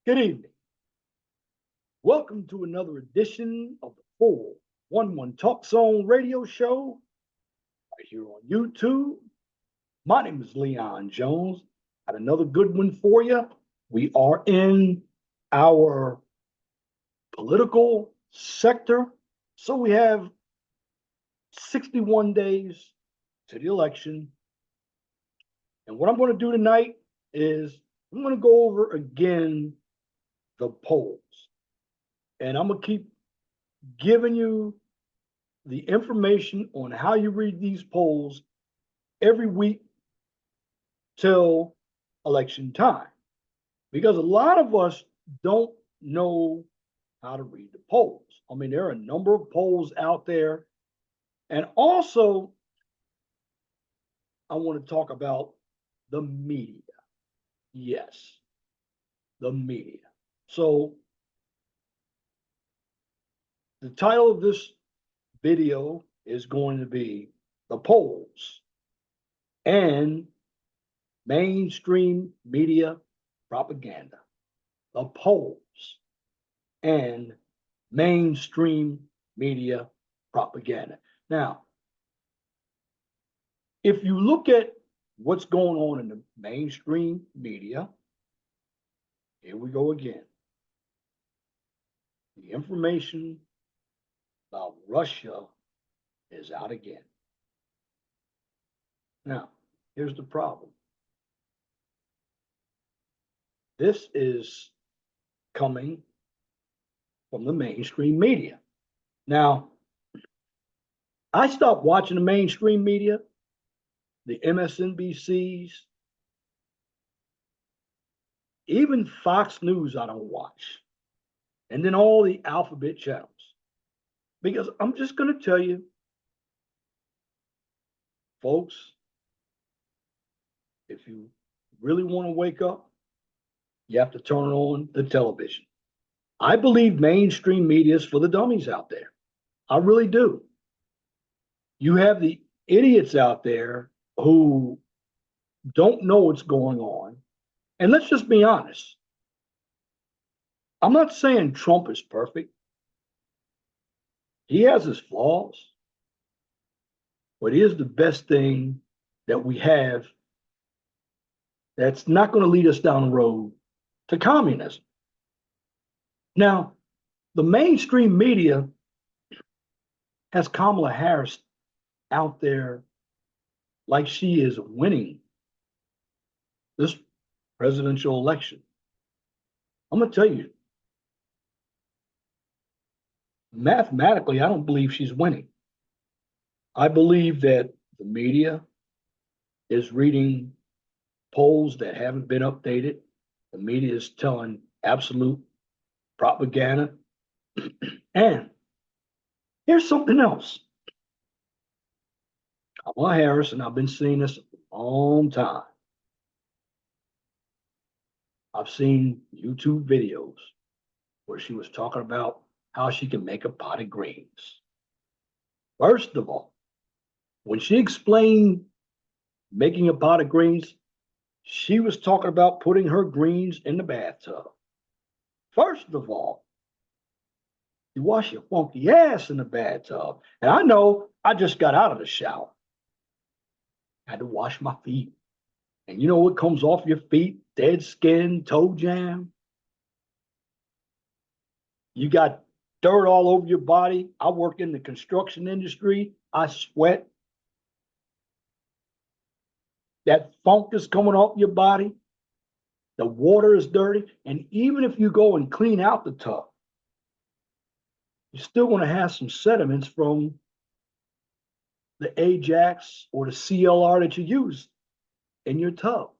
Good evening. Welcome to another edition of the 411 Talk Zone radio show right here on YouTube. My name is Leon Jones. Got another good one for you. We are in our political sector. So we have 61 days to the election. And what I'm going to do tonight is I'm going to go over again the polls. And I'm going to keep giving you the information on how you read these polls every week till election time. Because a lot of us don't know how to read the polls. I mean, there are a number of polls out there. And also, I want to talk about the media. Yes, the media. So, the title of this video is going to be The Polls and Mainstream Media Propaganda. The polls and mainstream media propaganda. Now, if you look at what's going on in the mainstream media, here we go again. The information about Russia is out again. Now, here's the problem. This is coming from the mainstream media. Now, I stopped watching the mainstream media, the MSNBCs, even Fox News I don't watch, and then all the alphabet channels. Because I'm just going to tell you, folks, if you really want to wake up, you have to turn on the television. I believe mainstream media is for the dummies out there. I really do. You have the idiots out there who don't know what's going on. And let's just be honest. I'm not saying Trump is perfect. He has his flaws. But he is the best thing that we have that's not going to lead us down the road to communism. Now, the mainstream media has Kamala Harris out there like she is winning this presidential election. I'm going to tell you, mathematically, I don't believe she's winning. I believe that the media is reading polls that haven't been updated. The media is telling absolute propaganda. And here's something else. Kamala Harris, and I've been seeing this a long time. I've seen YouTube videos where she was talking about how she can make a pot of greens. First of all, when she explained making a pot of greens, she was talking about putting her greens in the bathtub. First of all, you wash your funky ass in the bathtub. And I know I just got out of the shower. I had to wash my feet. And you know what comes off your feet? Dead skin, toe jam. You got dirt all over your body. I work in the construction industry. I sweat. That funk is coming off your body. The water is dirty. And even if you go and clean out the tub, you're still going to have some sediments from the Ajax or the CLR that you use in your tub.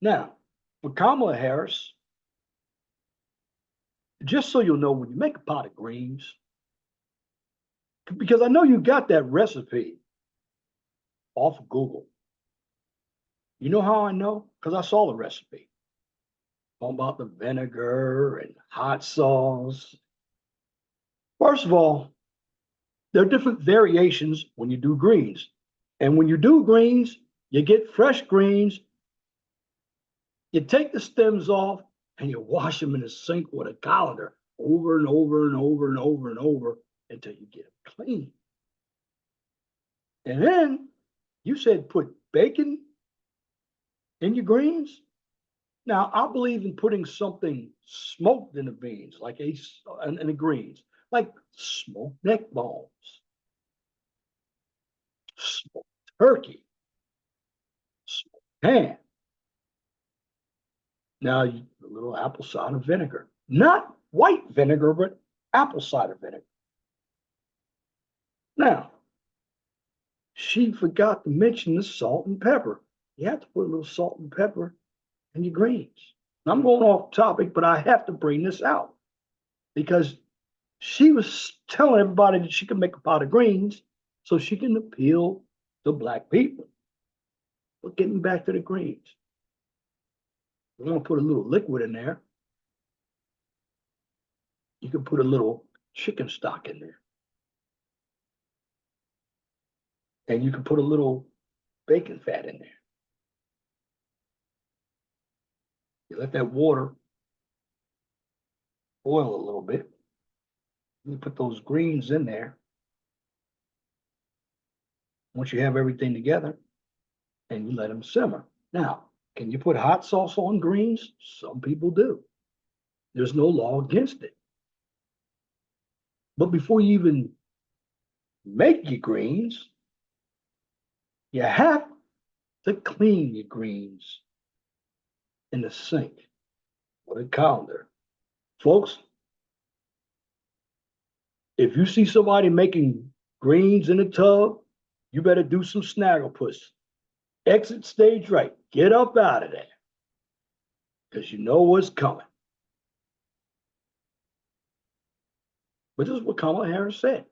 Now, for Kamala Harris, just so you'll know, when you make a pot of greens, because I know you got that recipe off of Google. You know how I know? Because I saw the recipe. All about the vinegar and hot sauce. First of all, there are different variations when you do greens. And when you do greens, you get fresh greens You take the stems off and you wash them in the sink with a colander over and over and over and over and over until you get them clean. And then you said put bacon in your greens. Now, I believe in putting something smoked in the beans, like in the greens, like smoked neck bones, smoked turkey, smoked ham. Now, a little apple cider vinegar, not white vinegar, but apple cider vinegar. Now, she forgot to mention the salt and pepper. You have to put a little salt and pepper in your greens. Now, I'm going off topic, but I have to bring this out because she was telling everybody that she could make a pot of greens so she can appeal to black people. But getting back to the greens, you want to put a little liquid in there. You can put a little chicken stock in there. And you can put a little bacon fat in there. You let that water boil a little bit. You put those greens in there. Once you have everything together, and you let them simmer. Now, can you put hot sauce on greens? Some people do. There's no law against it. But before you even make your greens, you have to clean your greens in the sink with a colander. Folks, if you see somebody making greens in a tub, you better do some snagglepuss. Exit stage right. Get up out of there. Because you know what's coming. But this is what Kamala Harris said.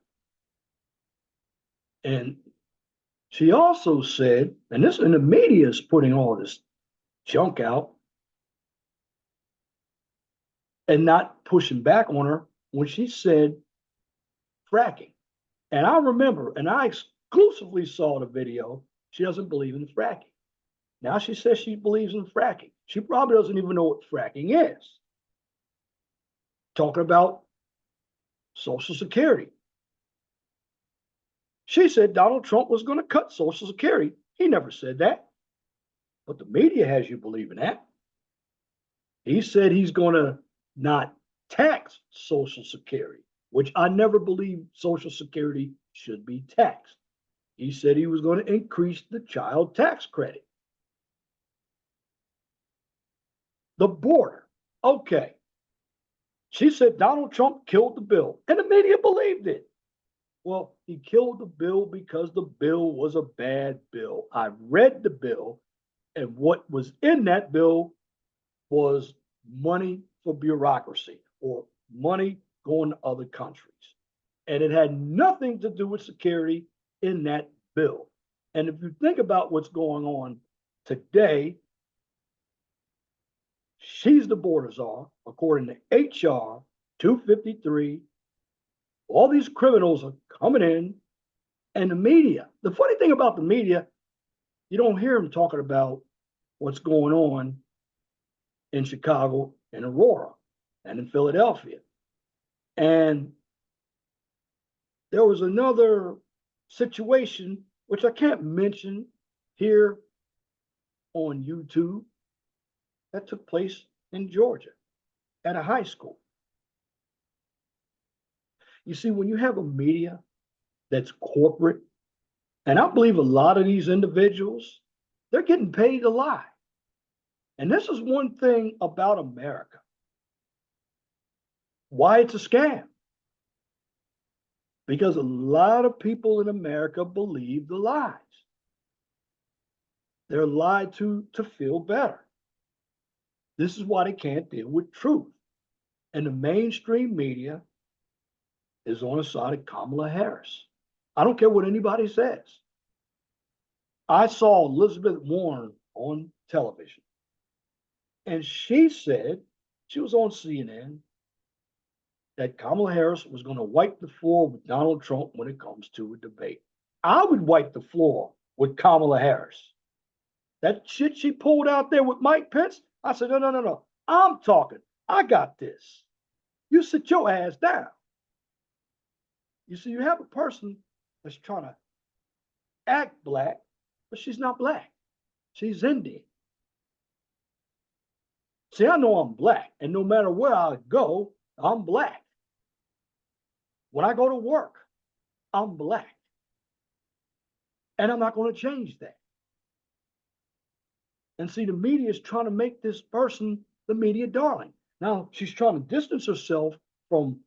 And she also said, and the media is putting all this junk out and not pushing back on her when she said fracking. And I remember, and I exclusively saw the video, she doesn't believe in fracking. Now she says she believes in fracking. She probably doesn't even know what fracking is. Talking about Social Security. She said Donald Trump was going to cut Social Security. He never said that. But the media has you believing that. He said he's going to not tax Social Security, which I never believed Social Security should be taxed. He said he was going to increase the child tax credit. The border. Okay. She said Donald Trump killed the bill, and the media believed it. Well, he killed the bill because the bill was a bad bill. I read the bill, and what was in that bill was money for bureaucracy or money going to other countries. And it had nothing to do with security in that bill. And if you think about what's going on today, she's the border czar, according to HR 253. All these criminals are coming in, and the media. The funny thing about the media, you don't hear them talking about what's going on in Chicago and Aurora and in Philadelphia. And there was another situation, which I can't mention here on YouTube, that took place in Georgia at a high school. You see, when you have a media that's corporate, and I believe a lot of these individuals, they're getting paid to lie. And this is one thing about America. Why it's a scam? Because a lot of people in America believe the lies. They're lied to feel better. This is why they can't deal with truth. And the mainstream media is on the side of Kamala Harris. I don't care what anybody says. I saw Elizabeth Warren on television, and she said, she was on CNN, that Kamala Harris was going to wipe the floor with Donald Trump when it comes to a debate. I would wipe the floor with Kamala Harris. That shit she pulled out there with Mike Pence, I said, no, no, no, no. I'm talking. I got this. You sit your ass down. You see, you have a person that's trying to act black, but she's not black. She's Indian. See, I know I'm black, and no matter where I go, I'm black. When I go to work, I'm black. And I'm not going to change that. And see, the media is trying to make this person the media darling. Now, she's trying to distance herself from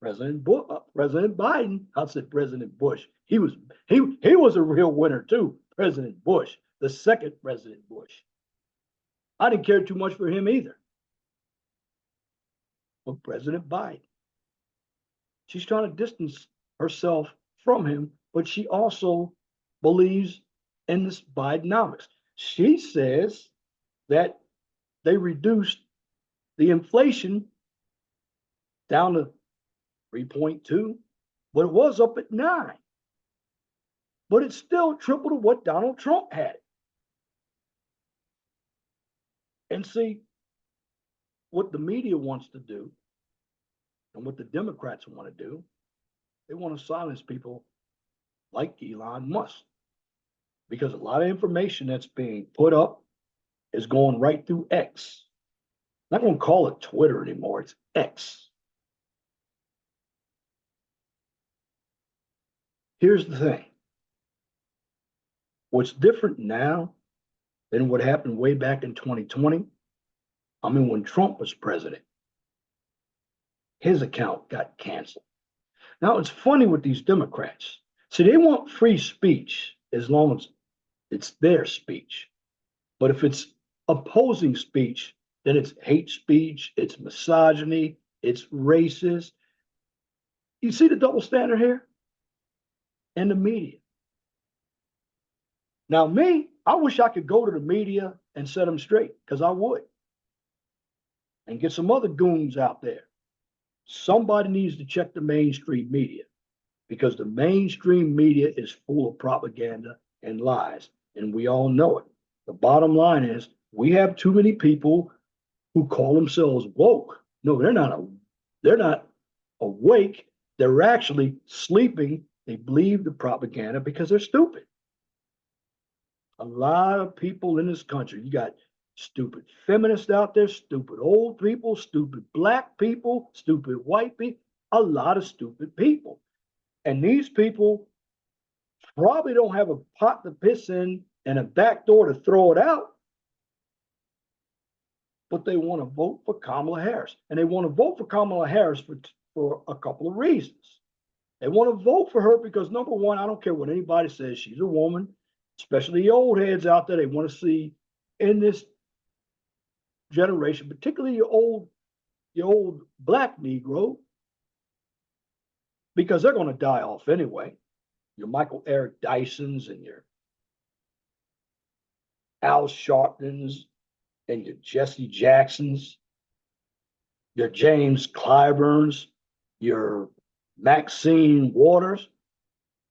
President Biden. I said President Bush. He was a real winner too. President Bush, the second President Bush. I didn't care too much for him either. But President Biden, she's trying to distance herself from him, but she also believes in this Bidenomics. She says that they reduced the inflation down to 3.2, but it was up at 9. But it's still triple to what Donald Trump had. And see, what the media wants to do and what the Democrats want to do, they want to silence people like Elon Musk. Because a lot of information that's being put up is going right through X. I'm not going to call it Twitter anymore, it's X. Here's the thing. What's different now than what happened way back in 2020, I mean, when Trump was president, his account got canceled. Now, it's funny with these Democrats. See, they want free speech as long as it's their speech. But if it's opposing speech, then it's hate speech, it's misogyny, it's racist. You see the double standard here? And the media. Now, me, I wish I could go to the media and set them straight, because I would. And get some other goons out there. Somebody needs to check the mainstream media, because the mainstream media is full of propaganda and lies, and we all know it. The bottom line is we have too many people who call themselves woke. No, they're not awake. They're actually sleeping. They believe the propaganda because they're stupid. A lot of people in this country, you got stupid feminists out there, stupid old people, stupid black people, stupid white people, a lot of stupid people. And these people probably don't have a pot to piss in and a back door to throw it out, but they want to vote for Kamala Harris. And they want to vote for Kamala Harris for a couple of reasons. They want to vote for her because, number one, I don't care what anybody says, she's a woman, especially the old heads out there. They want to see in this generation, particularly your old black Negro, because they're going to die off anyway. Your Michael Eric Dysons and your Al Sharptons and your Jesse Jacksons, your James Clyburns, your Maxine Waters,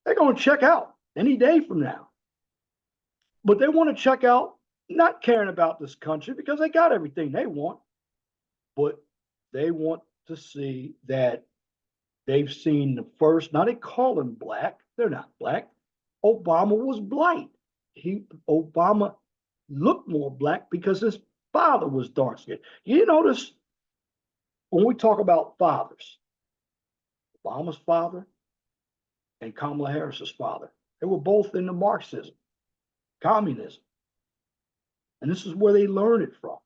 they're going to check out any day from now. But they want to check out not caring about this country because they got everything they want, but they want to see that they've seen the first, now they call them black, they're not black. Obama was blight. Obama looked more black because his father was dark skinned. You notice when we talk about fathers, Obama's father and Kamala Harris's father, they were both into Marxism, communism. And this is where they learn it from.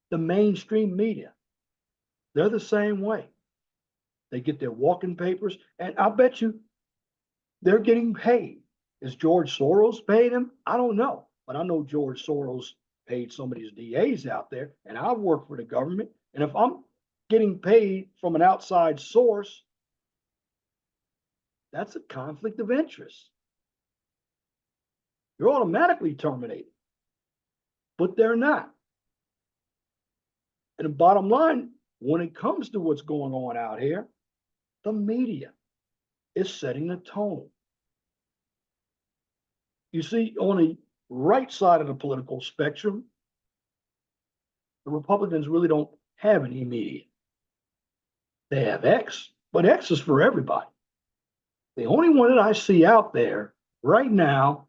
The mainstream media, they're the same way. They get their walking papers, and I bet you they're getting paid. Is George Soros paid them? I don't know. But I know George Soros paid some of these DAs out there, and I work for the government. And if I'm getting paid from an outside source, that's a conflict of interest. You're automatically terminated. But they're not. And the bottom line, when it comes to what's going on out here, the media is setting the tone. You see, on right side of the political spectrum, the Republicans really don't have any media. They have X, but X is for everybody. The only one that I see out there right now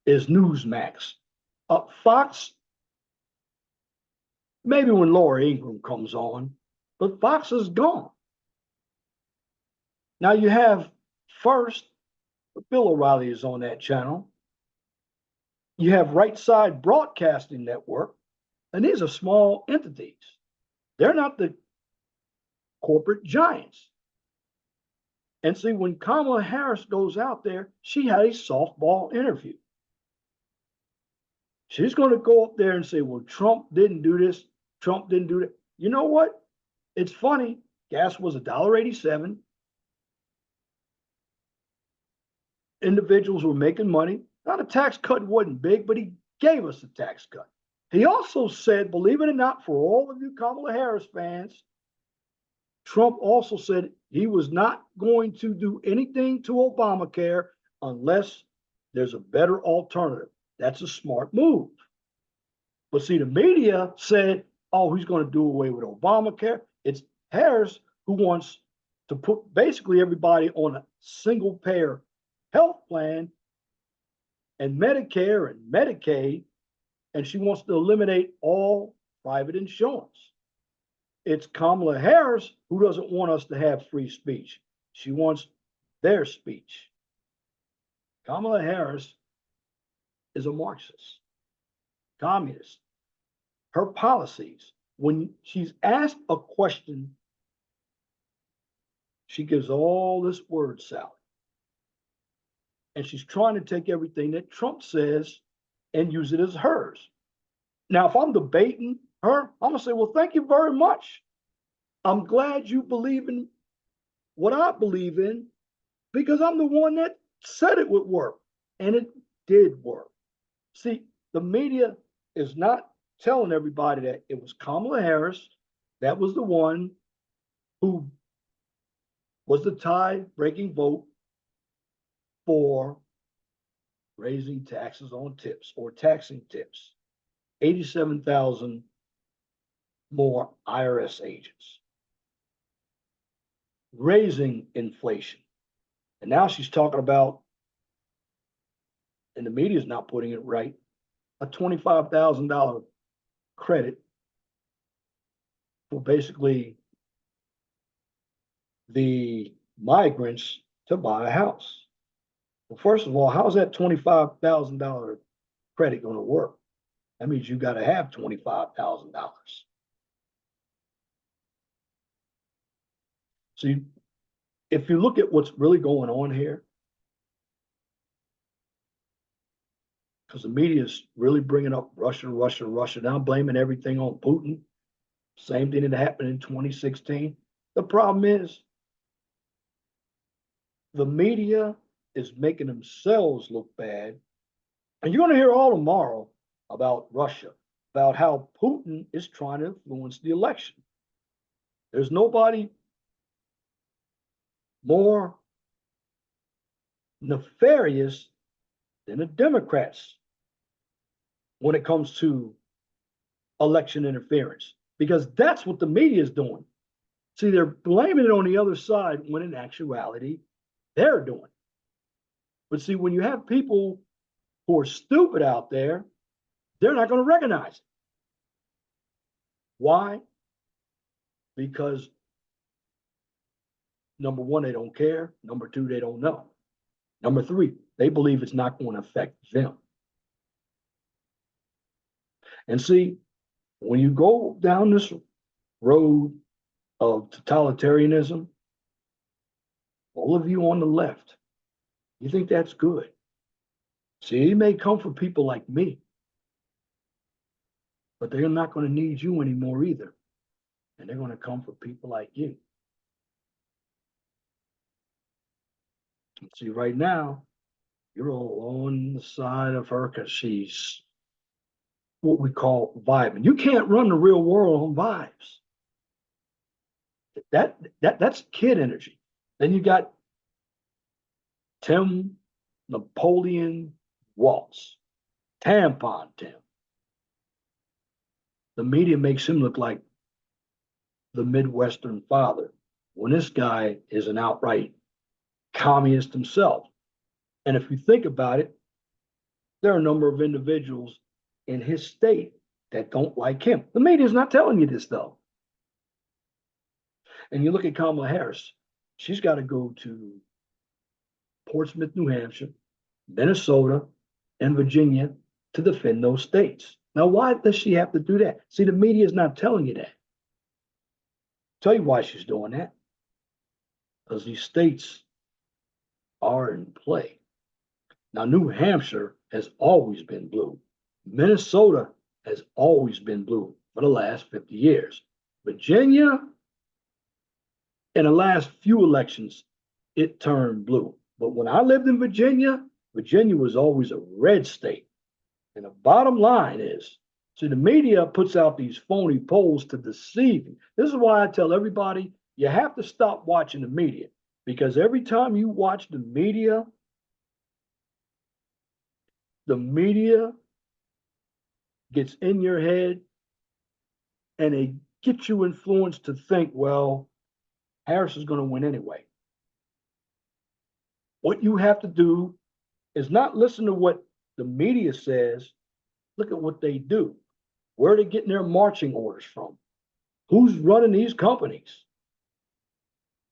is Newsmax. Fox, maybe when Laura Ingraham comes on, but Fox is gone. Now you have First, Bill O'Reilly is on that channel. You have Right Side Broadcasting Network, and these are small entities. They're not the corporate giants. And see, when Kamala Harris goes out there, she had a softball interview. She's going to go up there and say, well, Trump didn't do this. Trump didn't do that. You know what? It's funny. Gas was $1.87. Individuals were making money. Now, the tax cut wasn't big, but he gave us a tax cut. He also said, believe it or not, for all of you Kamala Harris fans, Trump also said he was not going to do anything to Obamacare unless there's a better alternative. That's a smart move. But see, the media said, oh, he's going to do away with Obamacare. It's Harris who wants to put basically everybody on a single payer health plan and Medicare and Medicaid, and she wants to eliminate all private insurance. It's Kamala Harris who doesn't want us to have free speech. She wants their speech. Kamala Harris is a Marxist, communist. Her policies, when she's asked a question, she gives all this word salad. And she's trying to take everything that Trump says and use it as hers. Now, if I'm debating her, I'm going to say, well, thank you very much. I'm glad you believe in what I believe in because I'm the one that said it would work. And it did work. See, the media is not telling everybody that it was Kamala Harris that was the one who was the tie-breaking vote for raising taxes on tips or taxing tips. 87,000 more IRS agents. Raising inflation. And now she's talking about, and the media is not putting it right, a $25,000 credit for basically the migrants to buy a house. Well, first of all, how's that $25,000 credit going to work? That means you got to have $25,000. So if you look at what's really going on here, because the media is really bringing up Russia, Russia, Russia, now blaming everything on Putin. Same thing that happened in 2016. The problem is the media is making themselves look bad. And you're going to hear all tomorrow about Russia, about how Putin is trying to influence the election. There's nobody more nefarious than the Democrats when it comes to election interference, because that's what the media is doing. See, they're blaming it on the other side when in actuality, they're doing. But see, when you have people who are stupid out there, they're not going to recognize it. Why? Because number one, they don't care. Number two, they don't know. Number three, they believe it's not going to affect them. And see, when you go down this road of totalitarianism, all of you on the left, you think that's good. See, it may come from people like me, but they're not going to need you anymore either. And they're going to come for people like you. See, right now, you're all on the side of her because she's what we call vibing. You can't run the real world on vibes. That's kid energy. Then you got Tim Napoleon Waltz. Tampon Tim. The media makes him look like the Midwestern father when this guy is an outright communist himself. And if you think about it, there are a number of individuals in his state that don't like him. The media is not telling you this, though. And you look at Kamala Harris, she's got to go to Portsmouth, New Hampshire, Minnesota, and Virginia to defend those states. Now, why does she have to do that? See, the media is not telling you that. Tell you why she's doing that. Because these states are in play. Now, New Hampshire has always been blue. Minnesota has always been blue for the last 50 years. Virginia, in the last few elections, it turned blue. But when I lived in Virginia, Virginia was always a red state. And the bottom line is, see, the media puts out these phony polls to deceive you. This is why I tell everybody, you have to stop watching the media. Because every time you watch the media gets in your head and they get you influenced to think, well, Harris is going to win anyway. What you have to do is not listen to what the media says. Look at what they do. Where are they getting their marching orders from? Who's running these companies?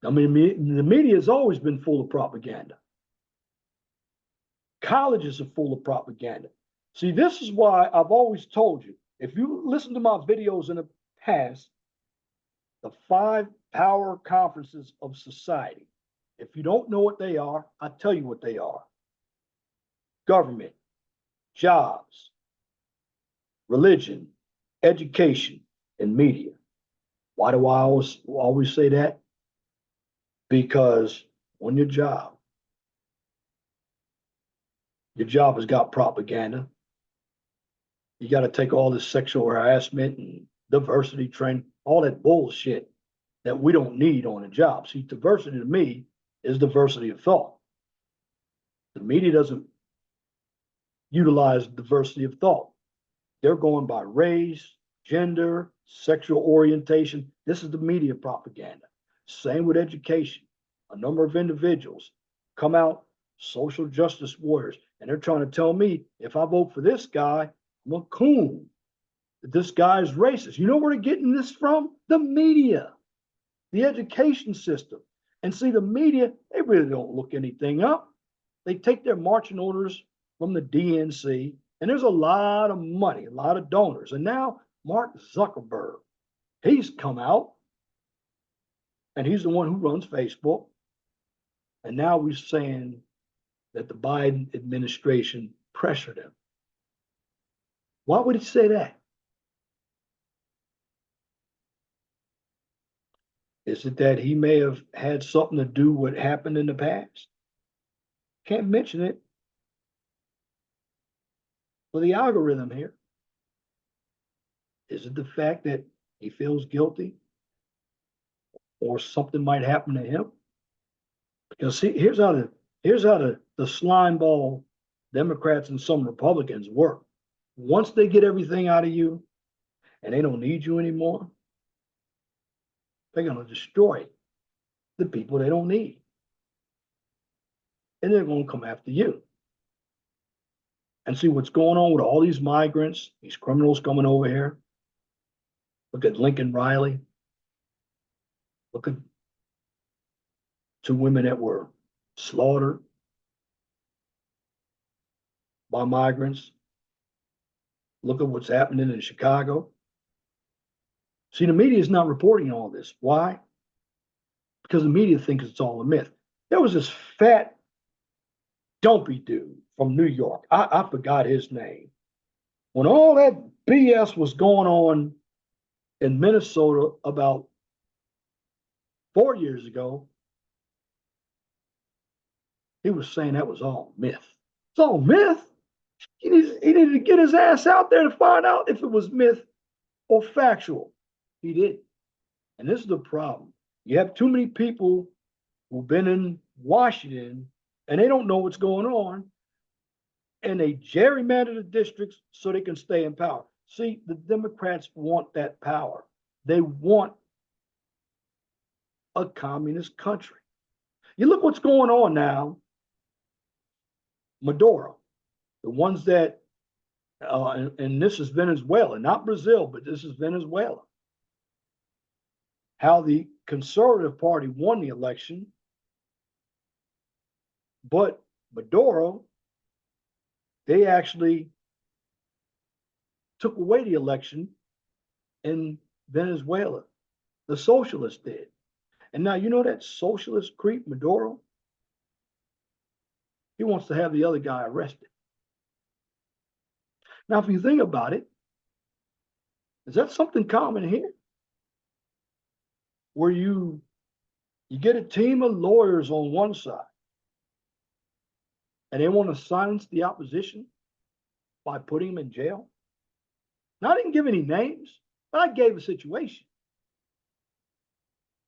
I mean, the media has always been full of propaganda. Colleges are full of propaganda. See, this is why I've always told you, if you listen to my videos in the past, the 5 power conferences of society, if you don't know what they are, I'll tell you what they are. Government, jobs, religion, education, and media. Why do I always say that? Because on your job has got propaganda. You got to take all this sexual harassment and diversity training, all that bullshit that we don't need on a job. See, diversity to me is diversity of thought. The media doesn't utilize diversity of thought. They're going by race, gender, sexual orientation. This is the media propaganda. Same with education. A number of individuals come out, social justice warriors, and they're trying to tell me if I vote for this guy, I'm a coon. That this guy is racist. You know where they're getting this from? The media, the education system. And see, the media, they really don't look anything up. They take their marching orders from the DNC, and there's a lot of money, a lot of donors. And now Mark Zuckerberg, he's come out, and he's the one who runs Facebook. And now we're saying that the Biden administration pressured him. Why would he say that? Is it that he may have had something to do with what happened in the past? Can't mention it for the algorithm here. Is it the fact that he feels guilty or something might happen to him? Because see, here's how the slime ball Democrats and some Republicans work. Once they get everything out of you and they don't need you anymore, they're going to destroy the people they don't need. And they're going to come after you. And see what's going on with all these migrants, these criminals coming over here. Look at Lincoln Riley. Look at 2 women that were slaughtered by migrants. Look at what's happening in Chicago. See, the media is not reporting all this. Why? Because the media thinks it's all a myth. There was this fat, dumpy dude from New York. I forgot his name. When all that BS was going on in Minnesota about 4 years ago, he was saying that was all myth. It's all myth. He needed to get his ass out there to find out if it was myth or factual. He didn't. And this is the problem. You have too many people who've been in Washington and they don't know what's going on. and they gerrymander the districts so they can stay in power. See, the Democrats want that power. They want a communist country. You look what's going on now. Maduro, the ones that, and this is Venezuela, not Brazil, but this is Venezuela. How the Conservative Party won the election, but Maduro, they actually took away the election in Venezuela. The socialists did. And now you know that socialist creep, Maduro, he wants to have the other guy arrested. Now, if you think about it, is that something common here? Where you get a team of lawyers on one side and they want to silence the opposition by putting them in jail? Now, I didn't give any names, but I gave a situation.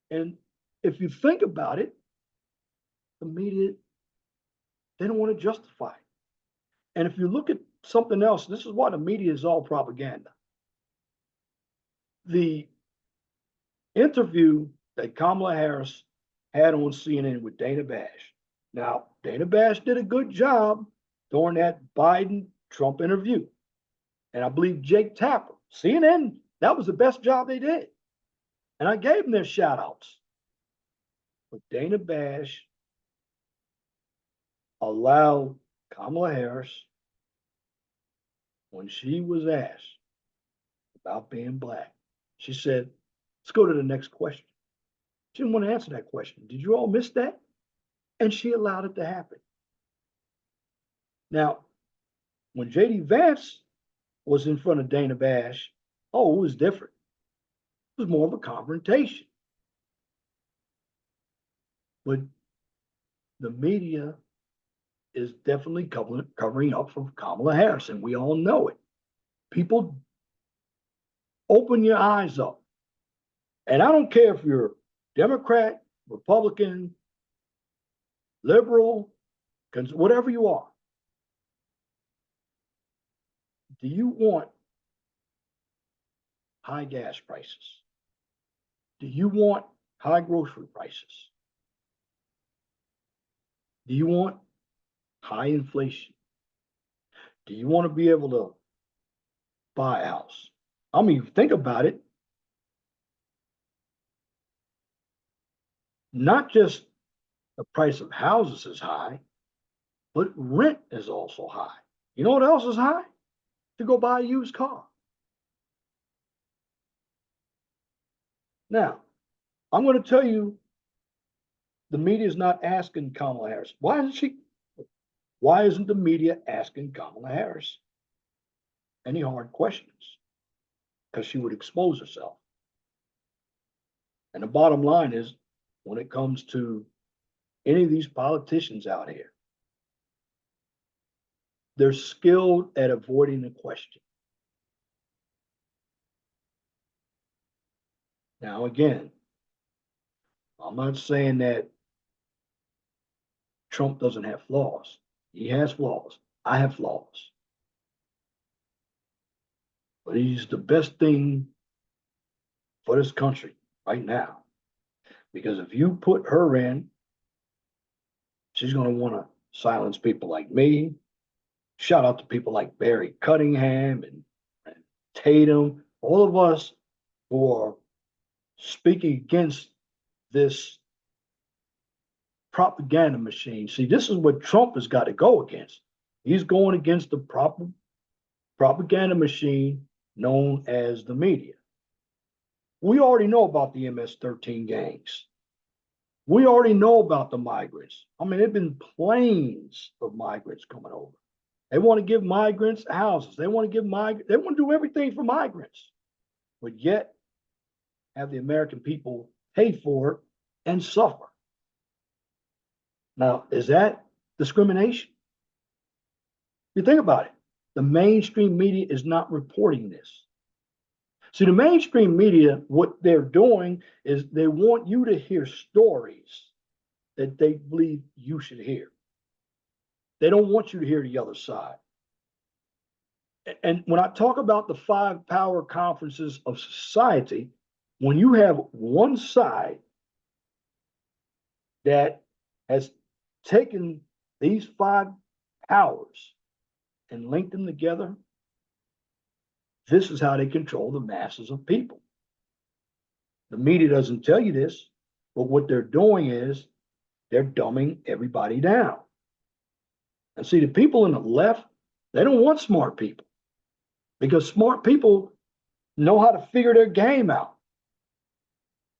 And if you think about it, the media, they don't want to justify it. And if you look at something else, this is why the media is all propaganda. The interview that Kamala Harris had on CNN with Dana Bash. Now, Dana Bash did a good job during that Biden-Trump interview. And I believe Jake Tapper, CNN, that was the best job they did. And I gave them their shout outs. But Dana Bash allowed Kamala Harris, when she was asked about being black, she said, let's go to the next question. She didn't want to answer that question. Did you all miss that? And she allowed it to happen. Now, when J.D. Vance was in front of Dana Bash, oh, it was different. It was more of a confrontation. But the media is definitely covering up for Kamala Harris, and we all know it. People, open your eyes up. And I don't care if you're Democrat, Republican, liberal, whatever you are. Do you want high gas prices? Do you want high grocery prices? Do you want high inflation? Do you want to be able to buy a house? I mean, think about it. Not just the price of houses is high, but rent is also high. You know what else is high? To go buy a used car. Now, I'm going to tell you, the media is not asking Kamala Harris. Why isn't the media asking Kamala Harris any hard questions? Because she would expose herself. And the bottom line is, when it comes to any of these politicians out here, they're skilled at avoiding the question. Now, again, I'm not saying that Trump doesn't have flaws. He has flaws. I have flaws. But he's the best thing for this country right now. Because if you put her in, she's going to want to silence people like me. Shout out to people like Barry Cunningham and Tatum, all of us who are speaking against this propaganda machine. See, this is what Trump has got to go against. He's going against the propaganda machine known as the media. We already know about the MS-13 gangs. We already know about the migrants. I mean, there have been planes of migrants coming over. They want to give migrants houses. They want to do everything for migrants, but yet have the American people pay for it and suffer. Now, is that discrimination? You think about it. The mainstream media is not reporting this. See, the mainstream media, what they're doing is they want you to hear stories that they believe you should hear. They don't want you to hear the other side. And when I talk about the five power conferences of society, when you have one side that has taken these five powers and linked them together, this is how they control the masses of people. The media doesn't tell you this, but what they're doing is they're dumbing everybody down. And see, the people in the left, they don't want smart people because smart people know how to figure their game out.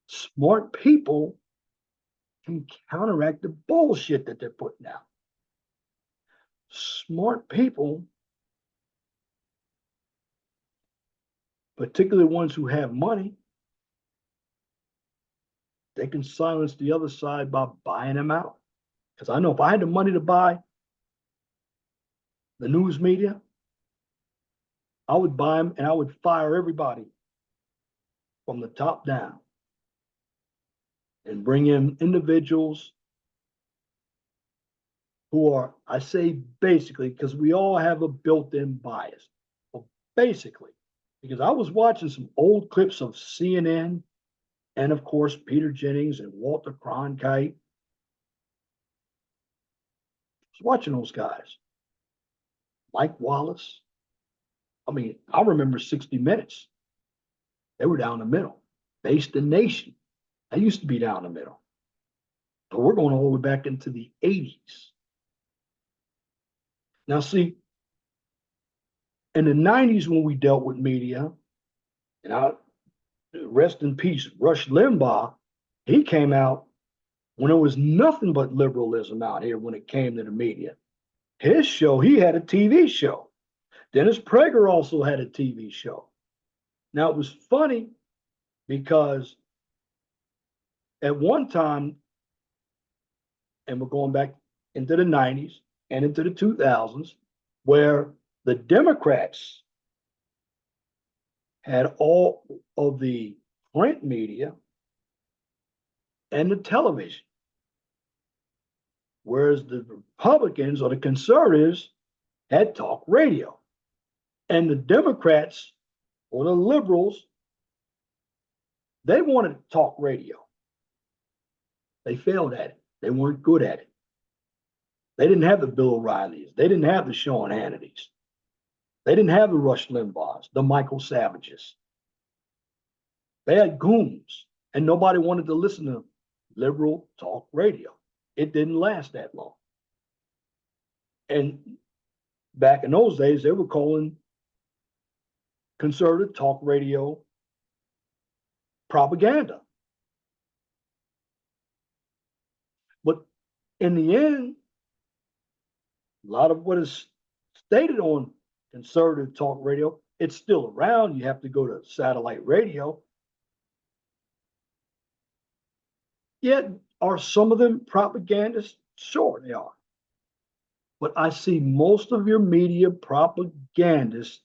Smart people can counteract the bullshit that they're putting out. Smart people, particularly ones who have money, they can silence the other side by buying them out. Because I know if I had the money to buy the news media, I would buy them and I would fire everybody from the top down and bring in individuals who are, I say basically, because we all have a built in bias. Well, basically, because I was watching some old clips of CNN and, of course, Peter Jennings and Walter Cronkite. I was watching those guys, Mike Wallace. I mean, I remember 60 Minutes. They were down the middle. Face the Nation. They used to be down the middle. But we're going all the way back into the 80s. Now, see, in the 90s when we dealt with media, and I rest in peace, Rush Limbaugh, he came out when there was nothing but liberalism out here when it came to the media. His show, he had a TV show. Dennis Prager also had a TV show. Now, it was funny because at one time, and we're going back into the 90s and into the 2000s, where the Democrats had all of the print media and the television, whereas the Republicans or the conservatives had talk radio. And the Democrats or the liberals, they wanted talk radio. They failed at it. They weren't good at it. They didn't have the Bill O'Reillys. They didn't have the Sean Hannitys. They didn't have the Rush Limbaughs, the Michael Savages. They had goons, and nobody wanted to listen to liberal talk radio. It didn't last that long. And back in those days, they were calling conservative talk radio propaganda. But in the end, a lot of what is stated on conservative talk radio, it's still around. You have to go to satellite radio. Yet, are some of them propagandists? Sure, they are. But I see most of your media propagandists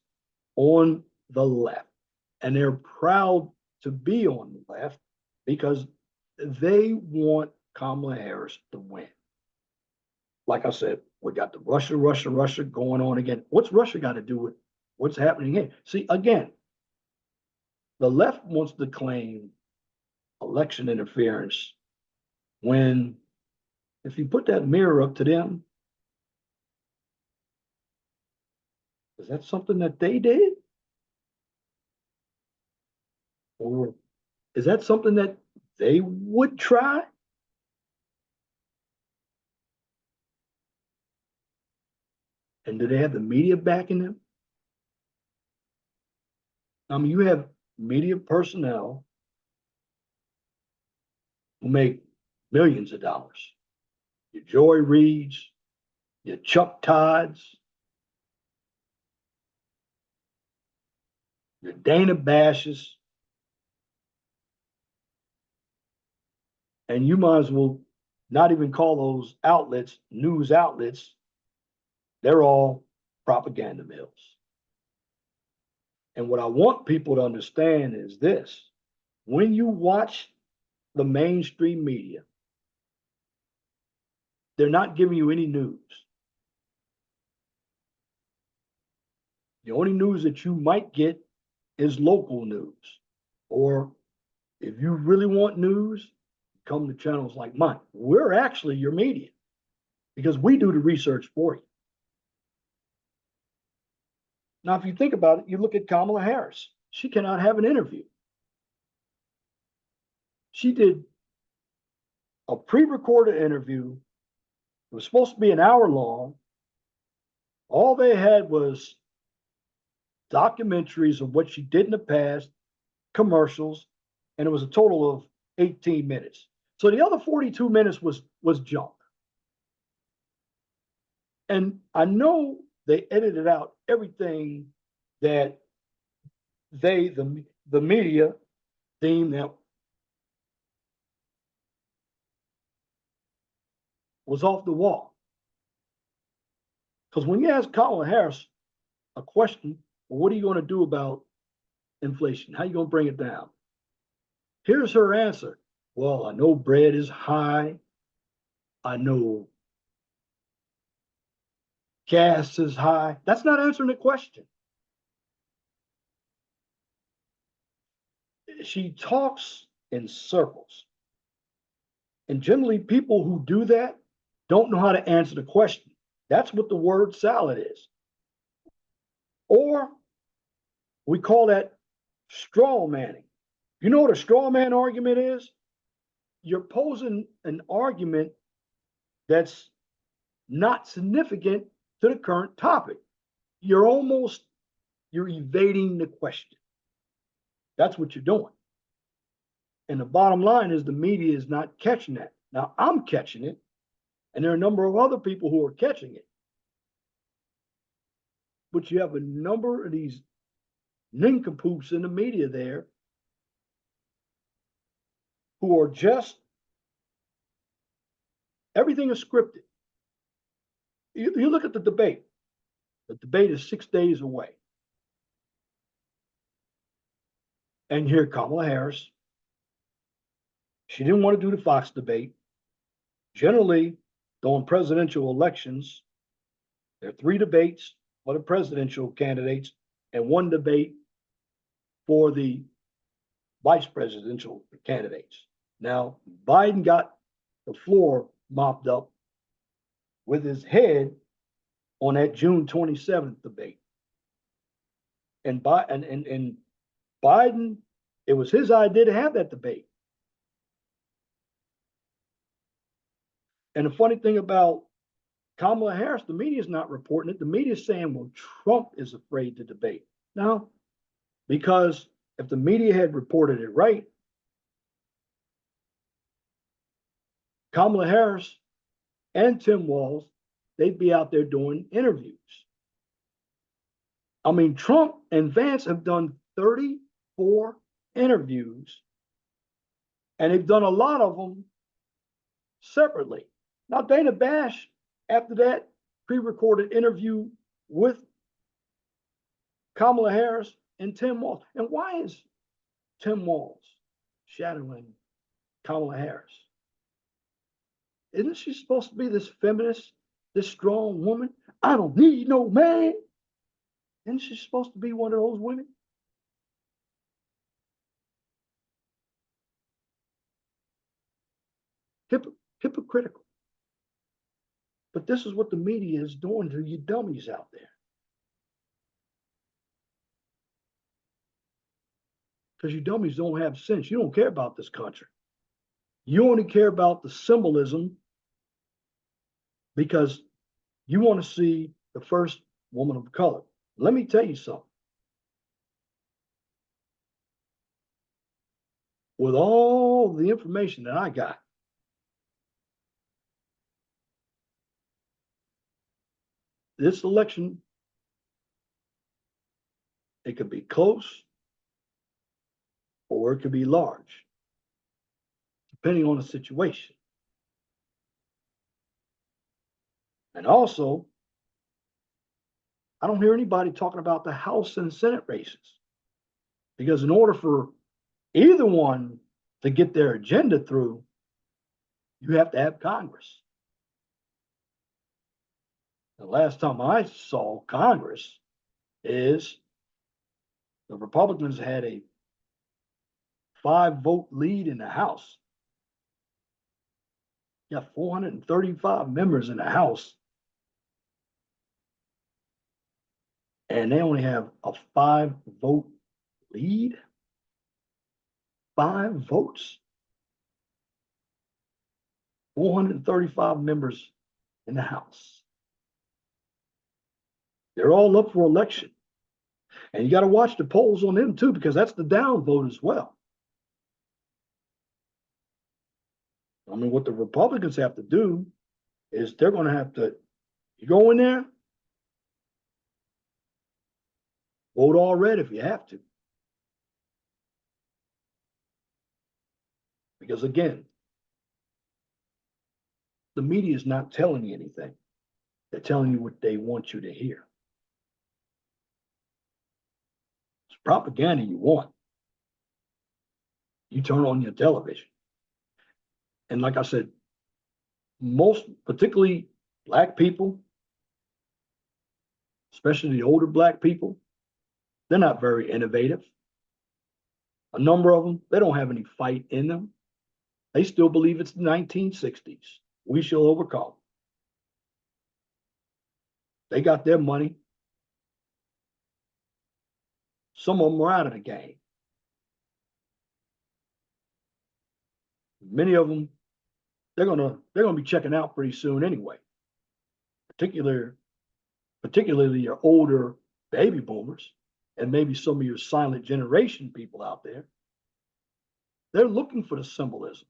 on the left, and they're proud to be on the left because they want Kamala Harris to win. Like I said, we got the Russia going on again. What's Russia got to do with what's happening here? See, again, the left wants to claim election interference when, if you put that mirror up to them, is that something that they did? Or is that something that they would try? And do they have the media backing them? I mean, you have media personnel who make millions of dollars. Your Joy Reids, your Chuck Todds, your Dana Bashes, and you might as well not even call those outlets news outlets. They're all propaganda mills. And what I want people to understand is this: when you watch the mainstream media, they're not giving you any news. The only news that you might get is local news. Or if you really want news, come to channels like mine. We're actually your media because we do the research for you. Now, if you think about it, you look at Kamala Harris. She cannot have an interview. She did a pre-recorded interview. It was supposed to be an hour long. All they had was documentaries of what she did in the past, commercials, and it was a total of 18 minutes. So the other 42 minutes was junk. And I know they edited out everything that the media deemed that was off the wall. Because when you ask Kamala Harris a question, well, what are you going to do about inflation? How are you going to bring it down? Here's her answer. Well, I know bread is high. I know gas is high. That's not answering the question. She talks in circles. And generally, people who do that don't know how to answer the question. That's what the word salad is. Or we call that straw manning. You know what a straw man argument is? You're posing an argument that's not significant to the current topic. You're evading the question. That's what you're doing. And the bottom line is the media is not catching that. Now I'm catching it, and there are a number of other people who are catching it. But you have a number of these nincompoops in the media there who are just, everything is scripted. You look at the debate. The debate is 6 days away. And here Kamala Harris, she didn't want to do the Fox debate. Generally, during presidential elections, there are 3 debates for the presidential candidates and 1 debate for the vice presidential candidates. Now, Biden got the floor mopped up with his head on that June 27th debate. And Biden, it was his idea to have that debate. And the funny thing about Kamala Harris, the media is not reporting it. The media is saying, well, Trump is afraid to debate. No, because if the media had reported it right, Kamala Harris and Tim Walz, they'd be out there doing interviews. I mean, Trump and Vance have done 34 interviews, and they've done a lot of them separately. Now, Dana Bash, after that pre-recorded interview with Kamala Harris and Tim Walz. And why is Tim Walz shadowing Kamala Harris? Isn't she supposed to be this feminist, this strong woman? I don't need no man. Isn't she supposed to be one of those women? Hypocritical. But this is what the media is doing to you dummies out there. Because you dummies don't have sense. You don't care about this country. You only care about the symbolism because you want to see the first woman of color. Let me tell you something. With all the information that I got, this election, it could be close or it could be large, depending on the situation. And also, I don't hear anybody talking about the House and Senate races. Because in order for either one to get their agenda through, you have to have Congress. The last time I saw Congress, is the Republicans had a 5-vote lead in the House. You got 435 members in the House, and they only have a 5-vote lead. 5 votes. 435 members in the House. They're all up for election. And you got to watch the polls on them too, because that's the down vote as well. I mean, what the Republicans have to do is they're going to have to, you go in there, vote all red if you have to. Because again, the media is not telling you anything. They're telling you what they want you to hear. It's propaganda you want. You turn on your television. And like I said, most, particularly Black people, especially the older Black people, they're not very innovative. A number of them, they don't have any fight in them. They still believe it's the 1960s. We shall overcome. They got their money. Some of them are out of the game. Many of them, they're gonna be checking out pretty soon anyway. Particularly your older baby boomers, and maybe some of your silent generation people out there. They're looking for the symbolism.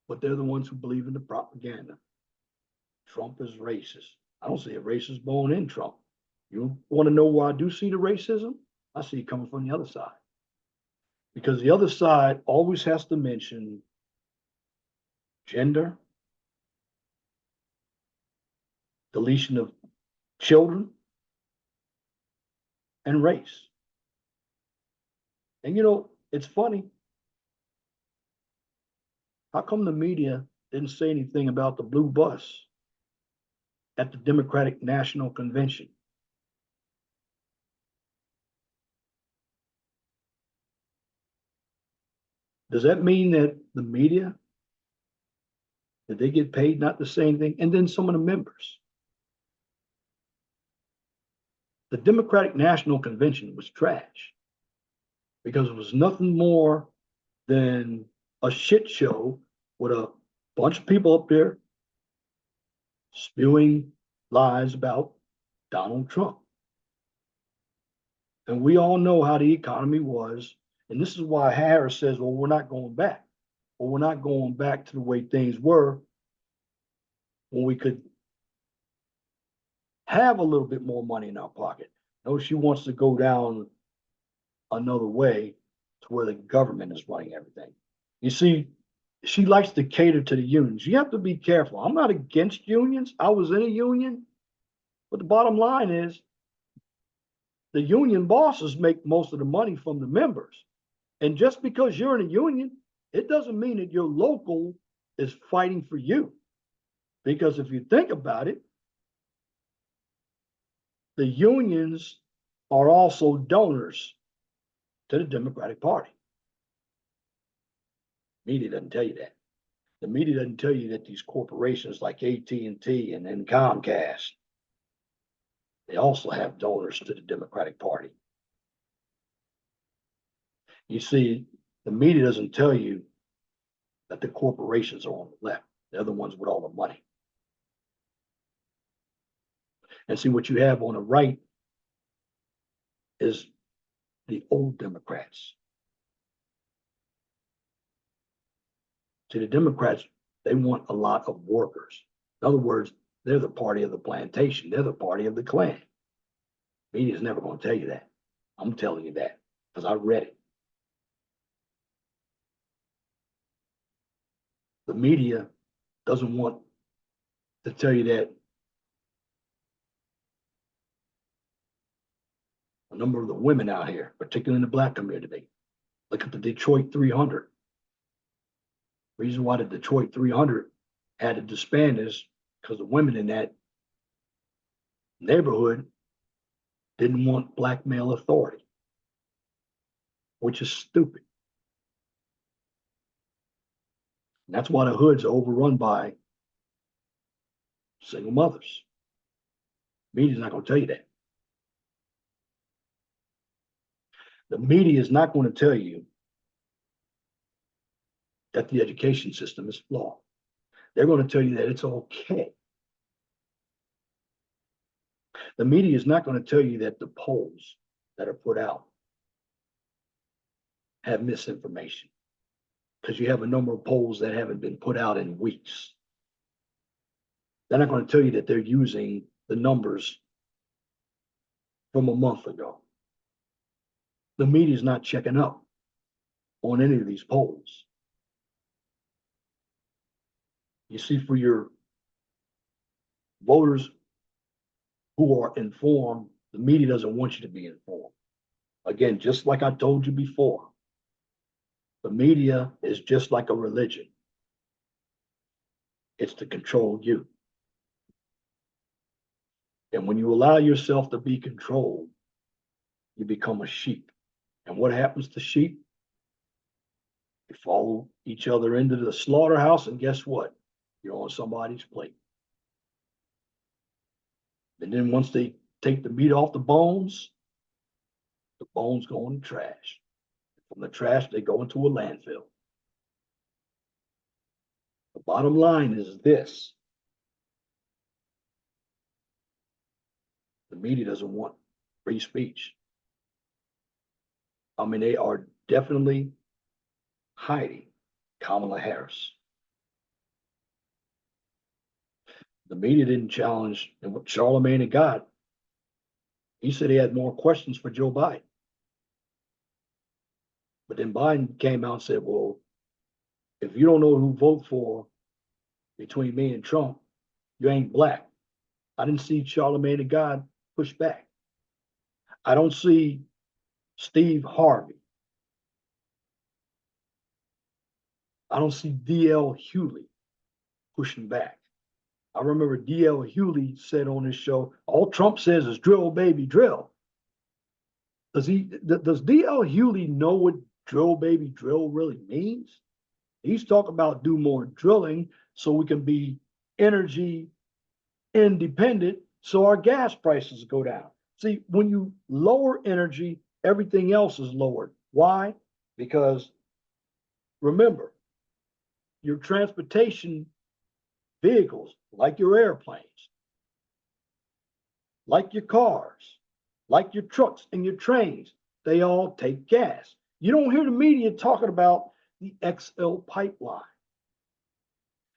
But they're the ones who believe in the propaganda. Trump is racist. I don't see a racist bone in Trump. You want to know why I do see the racism? I see it coming from the other side. Because the other side always has to mention gender, deletion of children, and race. And you know, it's funny. How come the media didn't say anything about the blue bus at the Democratic National Convention? Does that mean that the media, did they get paid not to say anything? And then some of the members. The Democratic National Convention was trash because it was nothing more than a shit show with a bunch of people up there spewing lies about Donald Trump. And we all know how the economy was. And this is why Harris says, well, we're not going back. Well, we're not going back to the way things were when we could have a little bit more money in our pocket. No, she wants to go down another way to where the government is running everything. You see, she likes to cater to the unions. You have to be careful. I'm not against unions. I was in a union, but the bottom line is the union bosses make most of the money from the members. And just because you're in a union, it doesn't mean that your local is fighting for you. Because if you think about it, the unions are also donors to the Democratic Party. Media doesn't tell you that. The media doesn't tell you that these corporations like AT&T and then Comcast, they also have donors to the Democratic Party. You see, the media doesn't tell you that the corporations are on the left. They're the ones with all the money. And see, what you have on the right is the old Democrats. See, the Democrats, they want a lot of workers. In other words, they're the party of the plantation. They're the party of the clan. Media's never going to tell you that. I'm telling you that because I read it. The media doesn't want to tell you that a number of the women out here, particularly in the Black community, look at the Detroit 300. Reason why the Detroit 300 had to disband is because the women in that neighborhood didn't want black male authority, which is stupid. And that's why the hoods are overrun by single mothers. Media's not going to tell you that. The media is not going to tell you that the education system is flawed. They're going to tell you that it's okay. The media is not going to tell you that the polls that are put out have misinformation, because you have a number of polls that haven't been put out in weeks. They're not going to tell you that they're using the numbers from a month ago. The media is not checking up on any of these polls. You see, for your voters who are informed, the media doesn't want you to be informed. Again, just like I told you before, the media is just like a religion. It's to control you. And when you allow yourself to be controlled, you become a sheep. And what happens to sheep? They follow each other into the slaughterhouse, and guess what? You're on somebody's plate. And then once they take the meat off the bones go in the trash. From the trash, they go into a landfill. The bottom line is this: the media doesn't want free speech. I mean, they are definitely hiding Kamala Harris. The media didn't challenge, and what Charlemagne had got, he said he had more questions for Joe Biden. But then Biden came out and said, well, if you don't know who to vote for between me and Trump, you ain't black. I didn't see Charlemagne the God push back. I don't see Steve Harvey. I don't see D.L. Hewley pushing back. I remember D.L. Hewley said on his show, all Trump says is drill, baby, drill. Does D.L. Hewley know what drill, baby, drill really means? He's talking about do more drilling so we can be energy independent so our gas prices go down. See, when you lower energy, everything else is lowered. Why? Because remember, your transportation vehicles, like your airplanes, like your cars, like your trucks and your trains, they all take gas. You don't hear the media talking about the XL pipeline.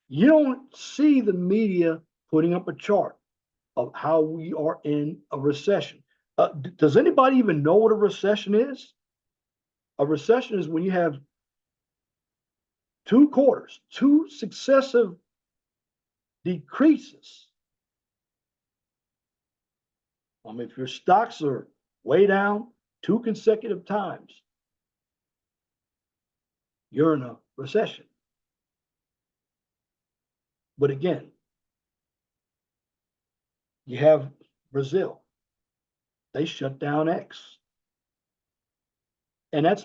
You don't see the media putting up a chart of how we are in a recession. Does anybody even know what a recession is? A recession is when you have two quarters, two successive decreases. I mean, if your stocks are way down two consecutive times, you're in a recession. But again, you have Brazil. They shut down X. And that's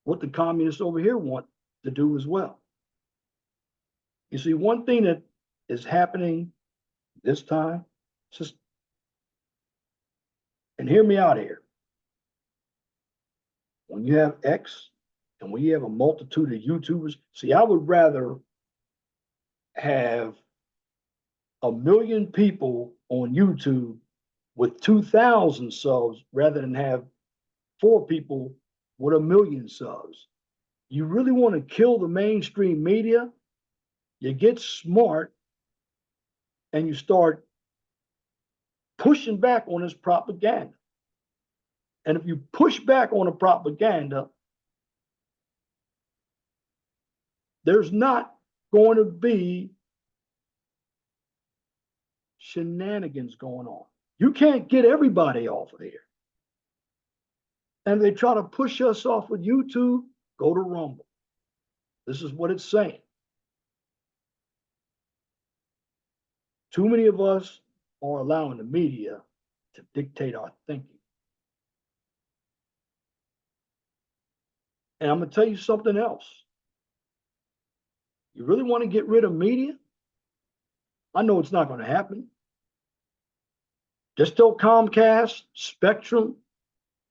what the communists over here want to do as well. You see, one thing that is happening this time, just, and hear me out here. When you have X and when you have a multitude of YouTubers, see, I would rather have 1 million people on YouTube with 2,000 subs rather than have 4 people with 1 million subs. You really want to kill the mainstream media? You get smart and you start pushing back on this propaganda. And if you push back on the propaganda, there's not going to be shenanigans going on. You can't get everybody off of here. And they try to push us off of YouTube, go to Rumble. This is what it's saying. Too many of us or allowing the media to dictate our thinking. And I'm going to tell you something else. You really want to get rid of media? I know it's not going to happen. Just tell Comcast, Spectrum,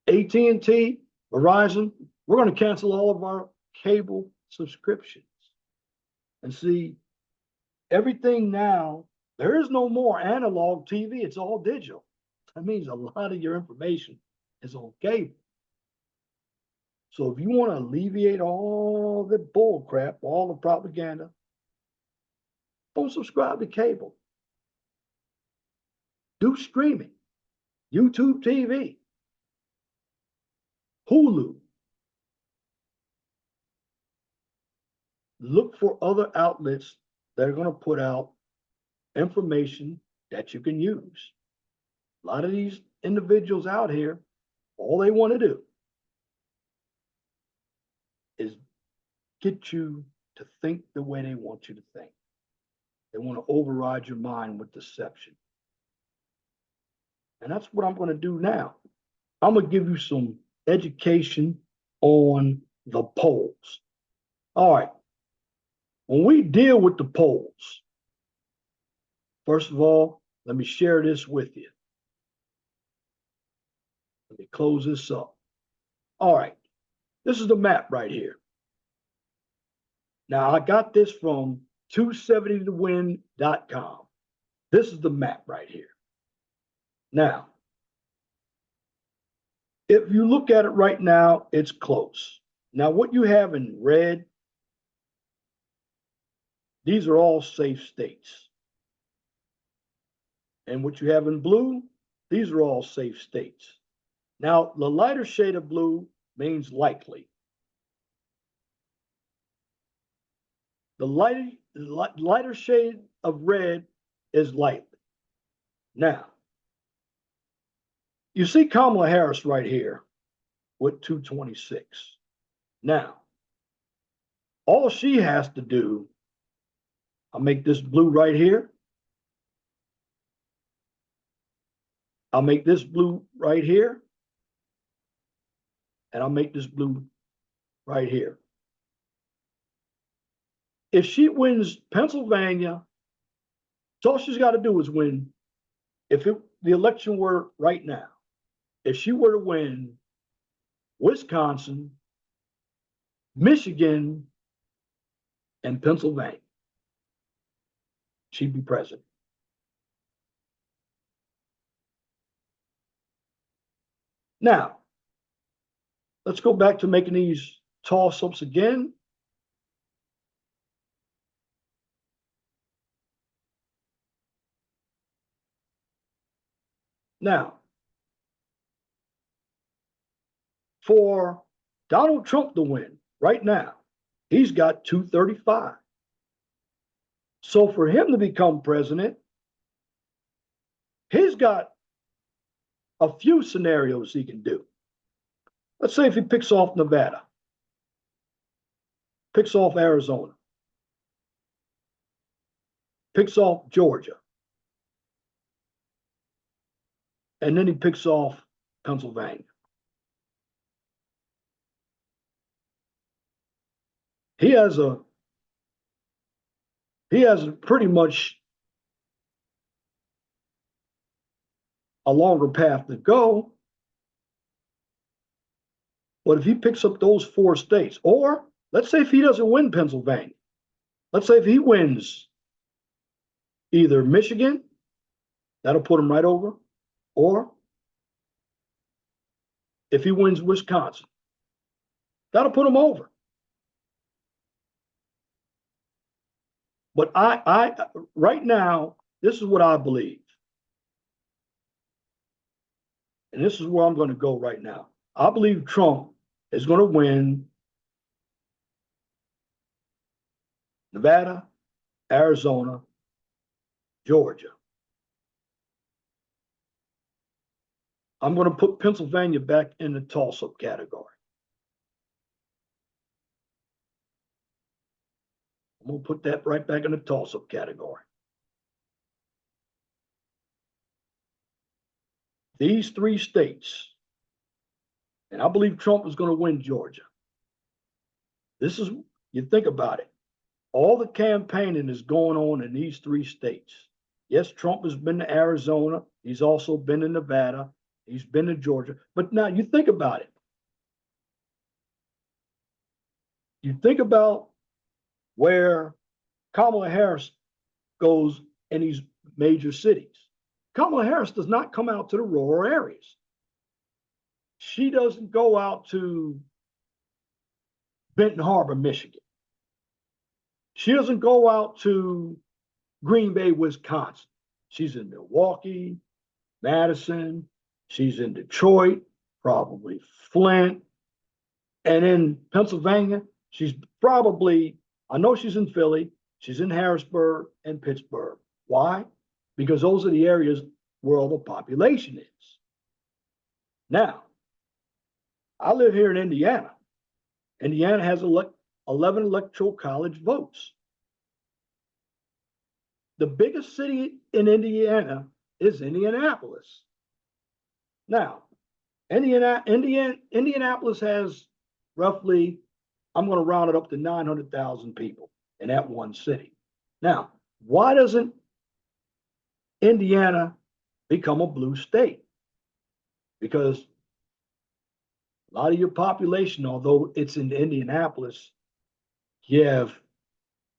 AT&T, Verizon, we're going to cancel all of our cable subscriptions. And see, everything now, there is no more analog TV. It's all digital. That means a lot of your information is on cable. So if you want to alleviate all the bull crap, all the propaganda, don't subscribe to cable. Do streaming, YouTube TV, Hulu. Look for other outlets that are going to put out information that you can use. A lot of these individuals out here, all they want to do is get you to think the way they want you to think. They want to override your mind with deception. And that's what I'm going to do now. I'm going to give you some education on the polls. All right. When we deal with the polls, first of all, let me share this with you. Let me close this up. All right. This is the map right here. Now, I got this from 270towin.com. This is the map right here. Now, if you look at it right now, it's close. Now, what you have in red, these are all safe states. And what you have in blue, these are all safe states. Now, the lighter shade of blue means likely. The lighter shade of red is likely. Now, you see Kamala Harris right here with 226. Now, all she has to do, I'll make this blue right here. I'll make this blue right here. And I'll make this blue right here. If she wins Pennsylvania, all she's got to do is win. If the election were right now, if she were to win Wisconsin, Michigan, and Pennsylvania, she'd be president. Now, let's go back to making these toss-ups again. Now, for Donald Trump to win right now, he's got 235. So for him to become president, he's got a few scenarios he can do. Let's say if he picks off Nevada, picks off Arizona, picks off Georgia, and then he picks off Pennsylvania. He has pretty much a longer path to go. But if he picks up those 4 states, or let's say if he doesn't win Pennsylvania, let's say if he wins either Michigan, that'll put him right over, or if he wins Wisconsin, that'll put him over. But I right now, this is what I believe. And this is where I'm going to go right now. I believe Trump is going to win Nevada, Arizona, Georgia. I'm going to put Pennsylvania back in the toss-up category. I'm going to put that right back in the toss-up category. these three states, and I believe Trump is going to win Georgia. This is, you think about it, all the campaigning is going on in these three states. Yes, Trump has been to Arizona. He's also been to Nevada. He's been to Georgia. But now you think about it. You think about where Kamala Harris goes in these major cities. Kamala Harris does not come out to the rural areas. She doesn't go out to Benton Harbor, Michigan. She doesn't go out to Green Bay, Wisconsin. She's in Milwaukee, Madison. She's in Detroit, probably Flint. And in Pennsylvania, she's probably, I know she's in Philly, she's in Harrisburg and Pittsburgh. Why? Because those are the areas where all the population is. Now, I live here in Indiana. Indiana has 11 electoral college votes. The biggest city in Indiana is Indianapolis. Now, Indianapolis has roughly, I'm going to round it up to 900,000 people in that one city. Now, why doesn't Indiana become a blue state? Because a lot of your population, although it's in Indianapolis, you have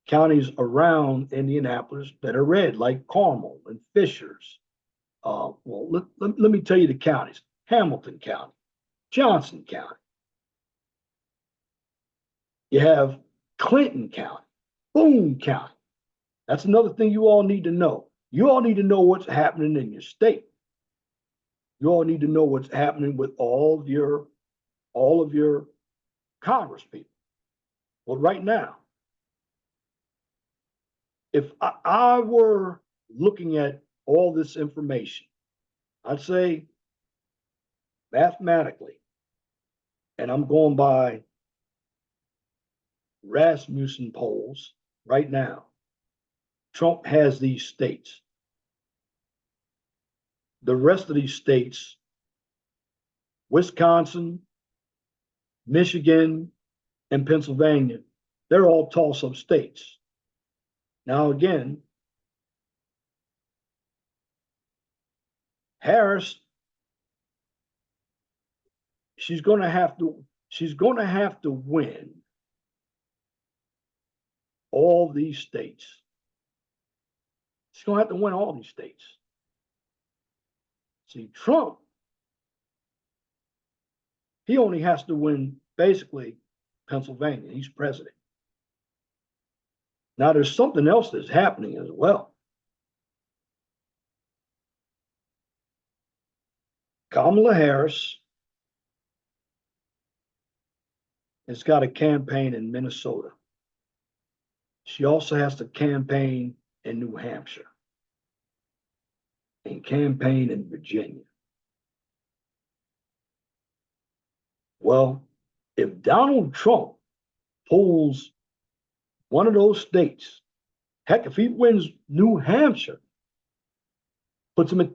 counties around Indianapolis that are red, like Carmel and Fishers. Well, let me tell you the counties: Hamilton County, Johnson County. You have Clinton County, Boone County. That's another thing you all need to know. You all need to know what's happening in your state. You all need to know what's happening with all of your Congress people. Well, right now, if I were looking at all this information, I'd say mathematically, and I'm going by Rasmussen polls right now, Trump has these states. The rest of these states, Wisconsin, Michigan, and Pennsylvania, they're all toss-up states. Now, again, Harris, she's going to have to win all these states. She's going to have to win all these states. See, Trump, he only has to win basically Pennsylvania. He's president. Now, there's something else that's happening as well. Kamala Harris has got a campaign in Minnesota. She also has to campaign in New Hampshire and campaign in Virginia. Well, if Donald Trump pulls one of those states, heck, if he wins New Hampshire, puts him in,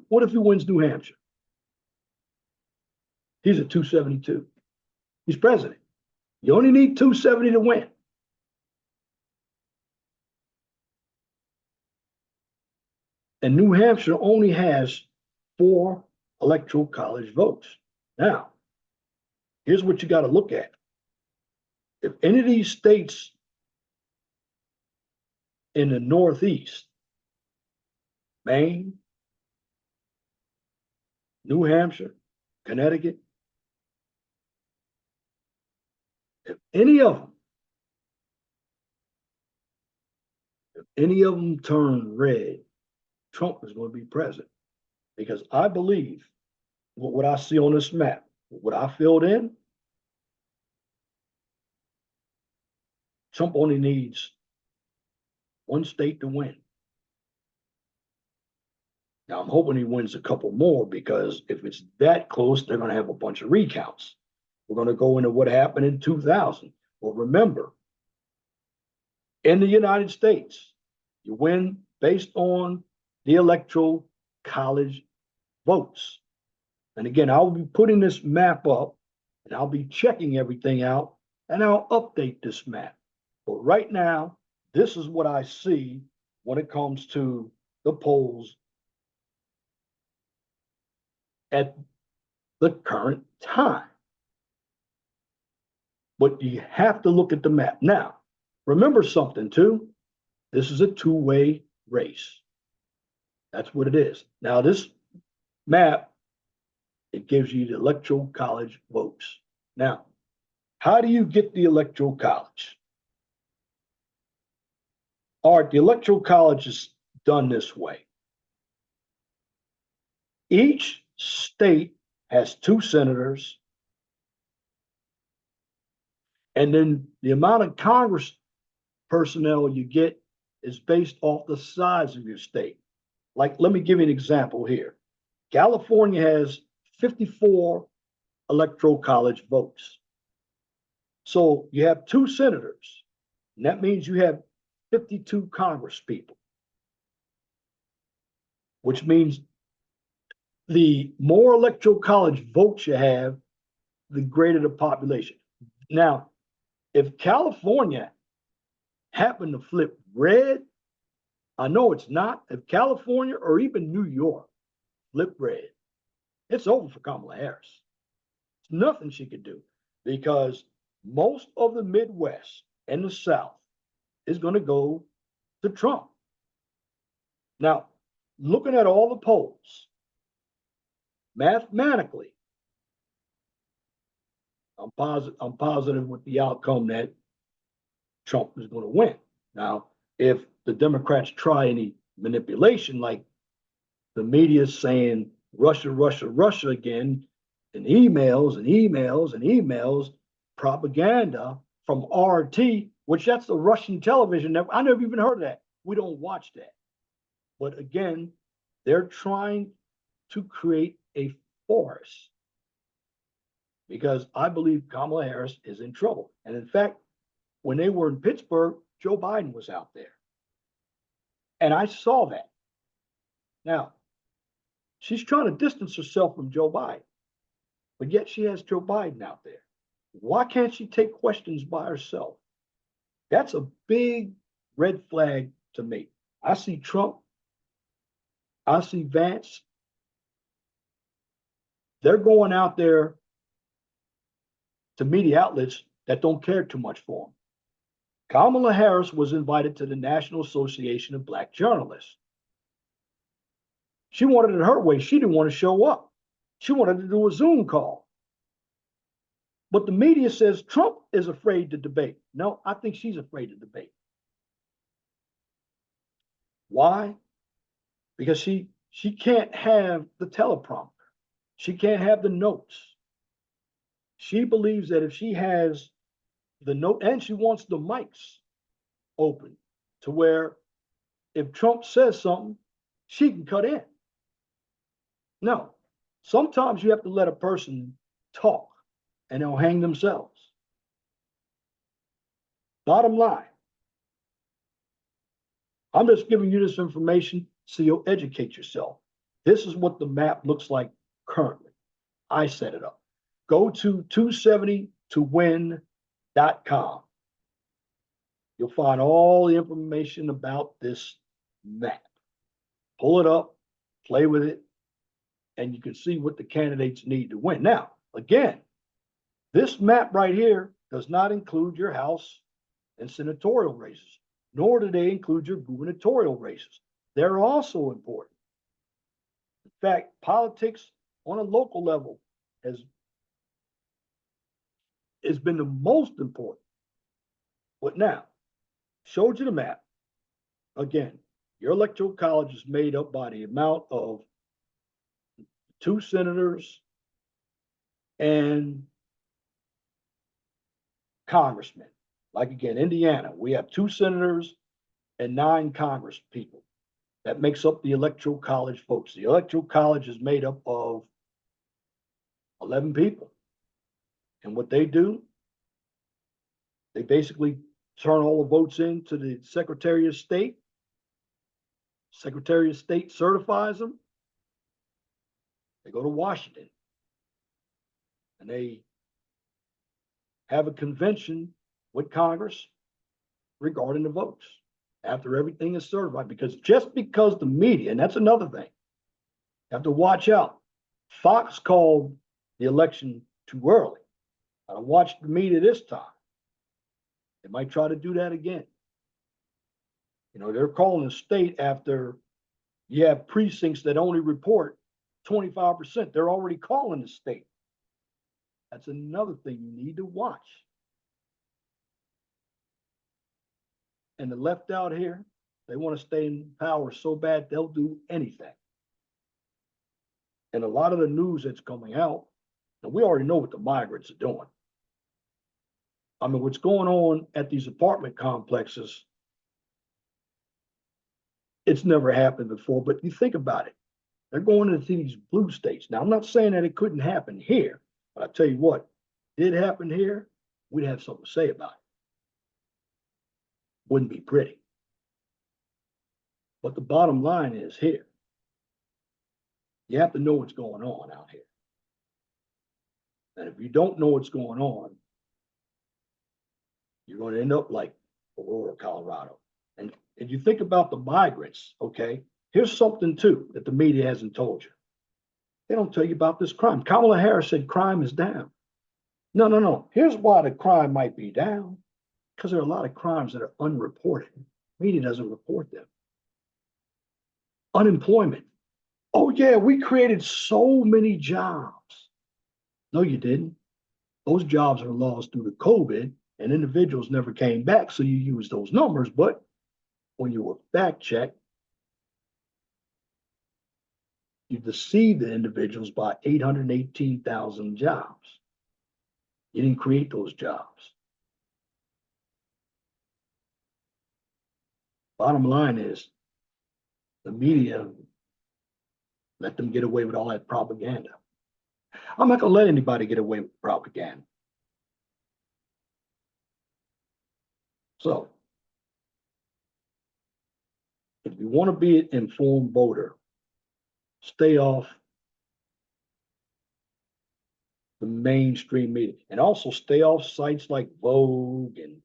what if he wins New Hampshire? He's at 272. He's president. You only need 270 to win. And New Hampshire only has 4 electoral college votes. Now, here's what you got to look at. If any of these states in the Northeast, Maine, New Hampshire, Connecticut, if any of them turn red, Trump is going to be president. Because I believe what I see on this map, what I filled in, Trump only needs one state to win. Now, I'm hoping he wins a couple more, because if it's that close, they're going to have a bunch of recounts. We're going to go into what happened in 2000. Well, remember, in the United States, you win based on the electoral college votes. And again, I'll be putting this map up and I'll be checking everything out and I'll update this map. But right now, this is what I see when it comes to the polls at the current time. But you have to look at the map. Now, remember something too. This is a two-way race. That's what it is. Now, this map, it gives you the electoral college votes. Now, how do you get the electoral college? All right, the electoral college is done this way. Each state has 2 senators, and then the amount of Congress personnel you get is based off the size of your state. Like, let me give you an example here. California has 54 electoral college votes. So you have 2 senators, and that means you have 52 Congress people, which means the more electoral college votes you have, the greater the population. Now, if California happened to flip red, I know it's not. If California or even New York flip red, it's over for Kamala Harris. There's nothing she could do because most of the Midwest and the South is going to go to Trump. Now, looking at all the polls, mathematically, I'm positive with the outcome that Trump is going to win. Now, if the Democrats try any manipulation, like the media saying Russia, Russia, Russia again, and emails and emails and emails, propaganda from RT, which that's the Russian television. I never even heard of that. We don't watch that. But again, they're trying to create a force because I believe Kamala Harris is in trouble. And in fact, when they were in Pittsburgh, Joe Biden was out there. And I saw that. Now, she's trying to distance herself from Joe Biden, but yet she has Joe Biden out there. Why can't she take questions by herself? That's a big red flag to me. I see Trump, I see Vance. They're going out there to media outlets that don't care too much for them. Kamala Harris was invited to the National Association of Black Journalists. She wanted it her way. She didn't want to show up. She wanted to do a Zoom call. But the media says Trump is afraid to debate. No, I think she's afraid to debate. Why? Because she can't have the teleprompter. She can't have the notes. She believes that if she has the note, and she wants the mics open to where if Trump says something, she can cut in. No, sometimes you have to let a person talk and they'll hang themselves. Bottom line, I'm just giving you this information so you'll educate yourself. This is what the map looks like currently. I set it up. Go to 270towin.com. You'll find all the information about this map. Pull it up, play with it, and you can see what the candidates need to win. Now, again, this map right here does not include your House and senatorial races, nor do they include your gubernatorial races. They're also important. In fact, politics on a local level has been the most important. But now, showed you the map. Again, your electoral college is made up by the amount of 2 senators and congressmen. Like again, Indiana, we have 2 senators and 9 congress people. That makes up the electoral college folks. The electoral college is made up of 11 people. And what they do, they basically turn all the votes in to the Secretary of State. Secretary of State certifies them. They go to Washington and they have a convention with Congress regarding the votes after everything is certified. Because just because the media, and that's another thing, you have to watch out. Fox called the election too early. I watched the media this time. They might try to do that again. You know, they're calling a state after you have precincts that only report 25%. They're already calling the state. That's another thing you need to watch. And the left out here, they want to stay in power so bad they'll do anything. And a lot of the news that's coming out, and we already know what the migrants are doing. I mean, what's going on at these apartment complexes, it's never happened before, but you think about it. They're going into these blue states. Now, I'm not saying that it couldn't happen here, but I tell you what, did it happen here, we'd have something to say about it. Wouldn't be pretty. But the bottom line is here. You have to know what's going on out here. And if you don't know what's going on, you're going to end up like Aurora, Colorado. And you think about the migrants, okay? Here's something too that the media hasn't told you. They don't tell you about this crime. Kamala Harris said crime is down. No. Here's why the crime might be down. Because there are a lot of crimes that are unreported. Media doesn't report them. Unemployment. Oh yeah, we created so many jobs. No, you didn't. Those jobs are lost due to COVID and individuals never came back. So you use those numbers, but when you were fact checked, you deceived the individuals by 818,000 jobs. You didn't create those jobs. Bottom line is the media let them get away with all that propaganda. I'm not going to let anybody get away with propaganda. So, if you want to be an informed voter, stay off the mainstream media and also stay off sites like Vogue and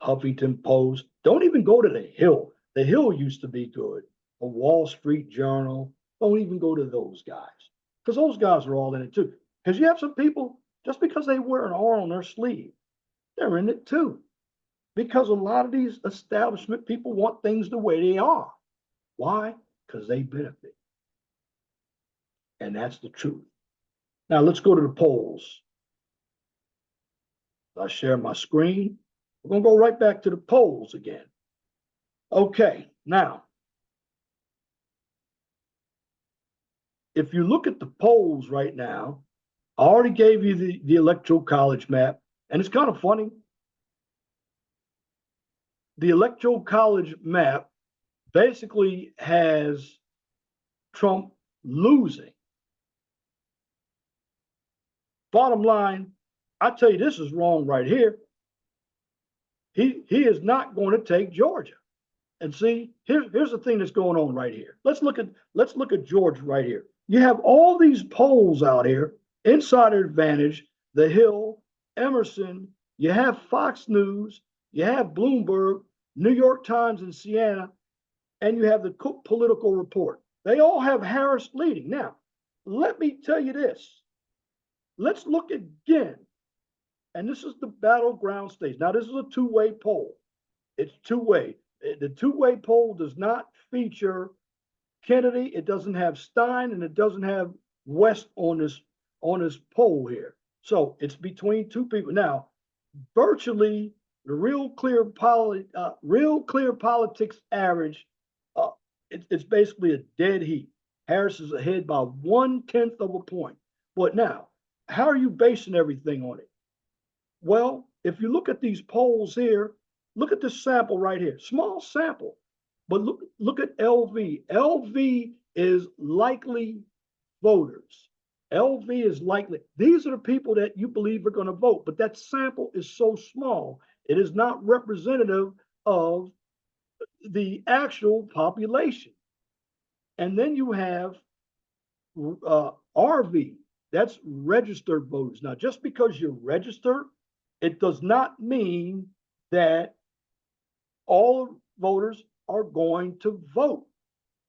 Huffington Post. Don't even go to The Hill. The Hill used to be good. The Wall Street Journal. Don't even go to those guys because those guys are all in it too. Because you have some people, just because they wear an R on their sleeve, they're in it too. Because a lot of these establishment people want things the way they are. Why? Because they benefit. And that's the truth. Now let's go to the polls. I share my screen. We're going to go right back to the polls again. Okay, now, if you look at the polls right now, I already gave you the electoral college map, and it's kind of funny. The electoral college map basically has Trump losing. Bottom line, I tell you, this is wrong right here. He is not going to take Georgia. And see, here's the thing that's going on right here. Let's look at Georgia right here. You have all these polls out here, Insider Advantage, The Hill, Emerson, you have Fox News, you have Bloomberg, New York Times and Siena, and you have the Cook Political Report. They all have Harris leading. Now, let me tell you this. Let's look again. And this is the battleground states. Now, this is a two-way poll. It's two-way. The two-way poll does not feature Kennedy. It doesn't have Stein, and it doesn't have West on this poll here. So it's between two people. Now, virtually the Real Clear Politics average, it's basically a dead heat. Harris is ahead by 1/10 of a point. But now, how are you basing everything on it? Well, if you look at these polls here, look at this sample right here. Small sample, but look at LV. LV is likely voters. LV is likely. These are the people that you believe are going to vote, but that sample is so small, it is not representative of the actual population. And then you have RV, that's registered voters. Now, just because you're registered, it does not mean that all voters are going to vote.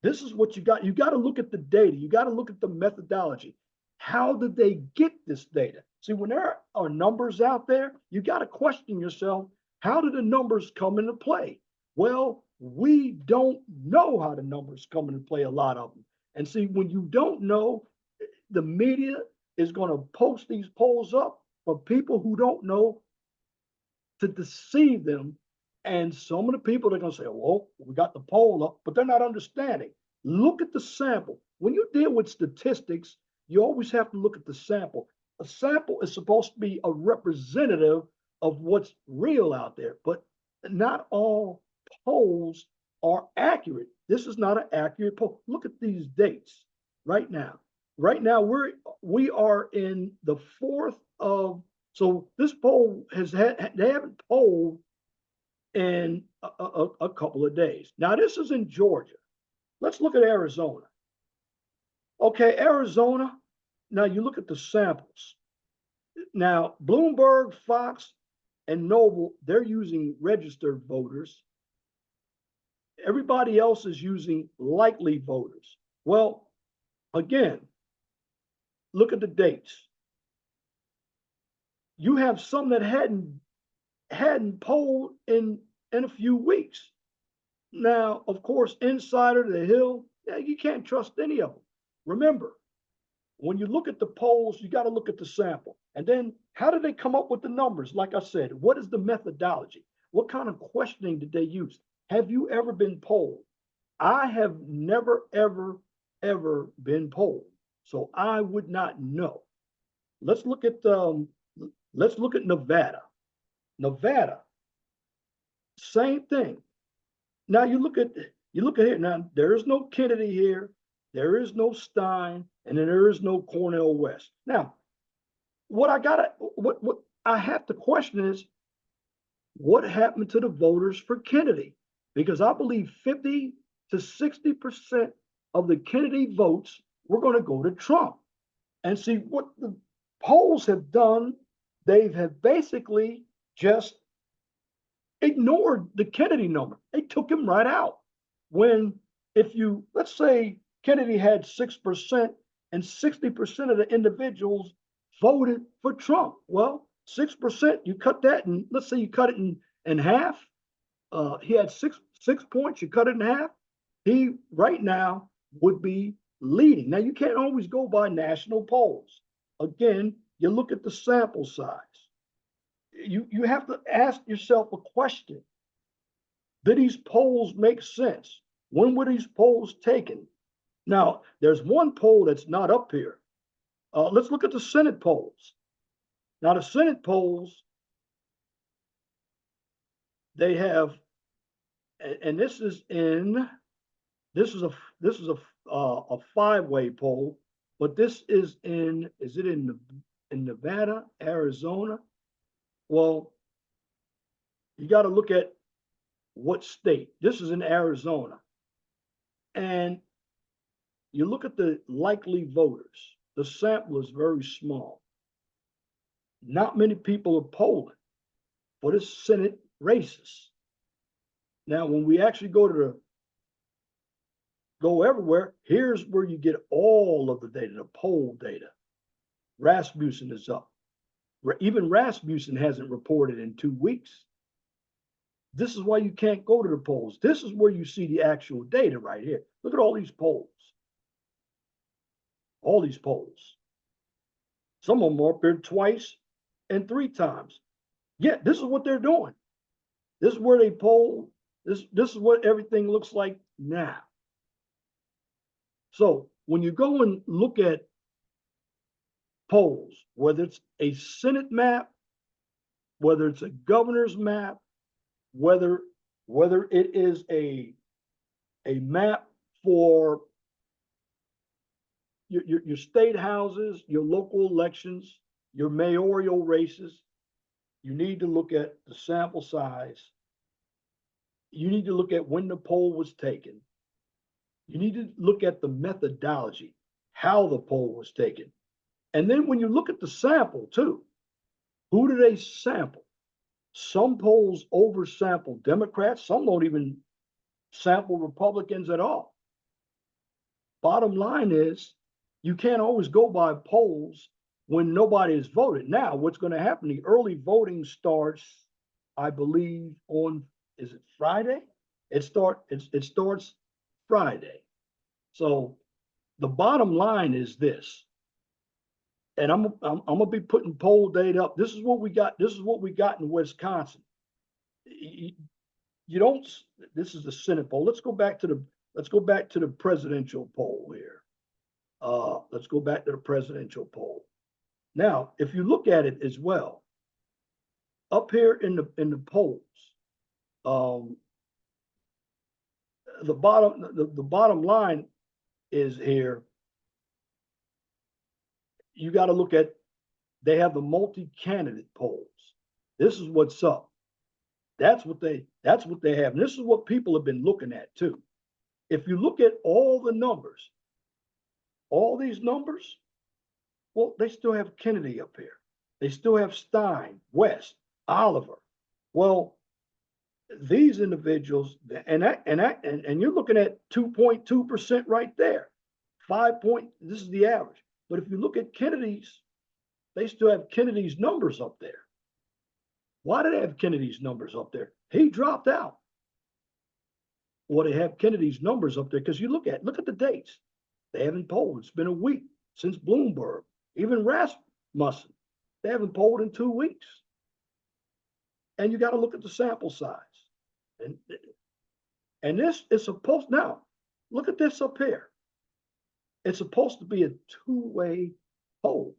This is what you got. You got to look at the data. You got to look at the methodology. How did they get this data? See, when there are numbers out there, you got to question yourself, how did the numbers come into play? Well, we don't know how the numbers come into play, a lot of them. And see, when you don't know, the media is going to post these polls up for people who don't know to deceive them. And some of the people are going to say, well, we got the poll up, but they're not understanding. Look at the sample. When you deal with statistics, you always have to look at the sample. A sample is supposed to be a representative of what's real out there, but not all polls are accurate. This is not an accurate poll. Look at these dates right now. Right now, we are in the 4th of, so this poll they haven't polled in a couple of days. Now, this is in Georgia. Let's look at Arizona. Okay, Arizona. Now, you look at the samples. Now, Bloomberg, Fox, and Noble, they're using registered voters. Everybody else is using likely voters. Well, again, look at the dates. You have some that hadn't polled in a few weeks. Now, of course, Insider, The Hill, yeah, you can't trust any of them. Remember, when you look at the polls, you got to look at the sample. And then how did they come up with the numbers? Like I said, what is the methodology? What kind of questioning did they use? Have you ever been polled? I have never, ever been polled. So I would not know. Let's look at Nevada. Nevada, same thing. Now you look at here. Now there is no Kennedy here, there is no Stein, and then there is no Cornel West. Now, what I have to question is what happened to the voters for Kennedy? Because I believe 50 to 60% of the Kennedy votes were going to go to Trump. And see what the polls have done, they have basically just ignored the Kennedy number. They took him right out. When, if you, let's say Kennedy had 6% and 60% of the individuals voted for Trump. Well, 6%, you cut that, and let's say you cut it in half. He had six points, you cut it in half. He right now would be leading. Now, you can't always go by national polls. Again, you look at the sample size. You have to ask yourself a question. Did these polls make sense? When were these polls taken? Now, there's one poll that's not up here. Let's look at the Senate polls. Now, the Senate polls, they have, and this is a five-way poll, but this is it in Nevada, Arizona? Well, you got to look at what state. This is in Arizona. And you look at the likely voters. The sample is very small. Not many people are polling for the Senate races. Now, when we actually go everywhere, here's where you get all of the data, the poll data. Rasmussen is up. Even Rasmussen hasn't reported in 2 weeks. This is why you can't go to the polls. This is where you see the actual data right here. Look at all these polls. All these polls. Some of them are up there twice and 3 times. Yeah, this is what they're doing. This is where they poll. This is what everything looks like now. So when you go and look at polls, whether it's a Senate map, whether it's a governor's map, whether it is a map for your state houses, your local elections, your mayoral races, you need to look at the sample size. You need to look at when the poll was taken. You need to look at the methodology. how the poll was taken. And then when you look at the sample too, who do they sample? Some polls oversample Democrats, some don't even sample Republicans at all. Bottom line is, you can't always go by polls when nobody has voted. Now, what's going to happen? The early voting starts, I believe, on, is it Friday? It starts Friday. So the bottom line is this, and I'm gonna be putting poll data up. This is what we got. This is what we got in Wisconsin. You don't. This is the Senate poll. Let's go back to the presidential poll here. Let's go back to the presidential poll. Now, if you look at it as well, up here in the polls, the bottom line is here. You got to look at, they have the multi-candidate polls. This is what's up. That's what they have. And this is what people have been looking at too. If you look at all the numbers, all these numbers, well, they still have Kennedy up here. They still have Stein, West, Oliver. Well, these individuals, and you're looking at 2.2% right there. This is the average. But if you look at Kennedy's, they still have Kennedy's numbers up there. Why do they have Kennedy's numbers up there? He dropped out. Well, they have Kennedy's numbers up there because you look at the dates. They haven't polled. It's been a week since Bloomberg. Even Rasmussen, they haven't polled in 2 weeks. And you got to look at the sample size. And this is supposed, now, look at this up here. It's supposed to be a two-way poll.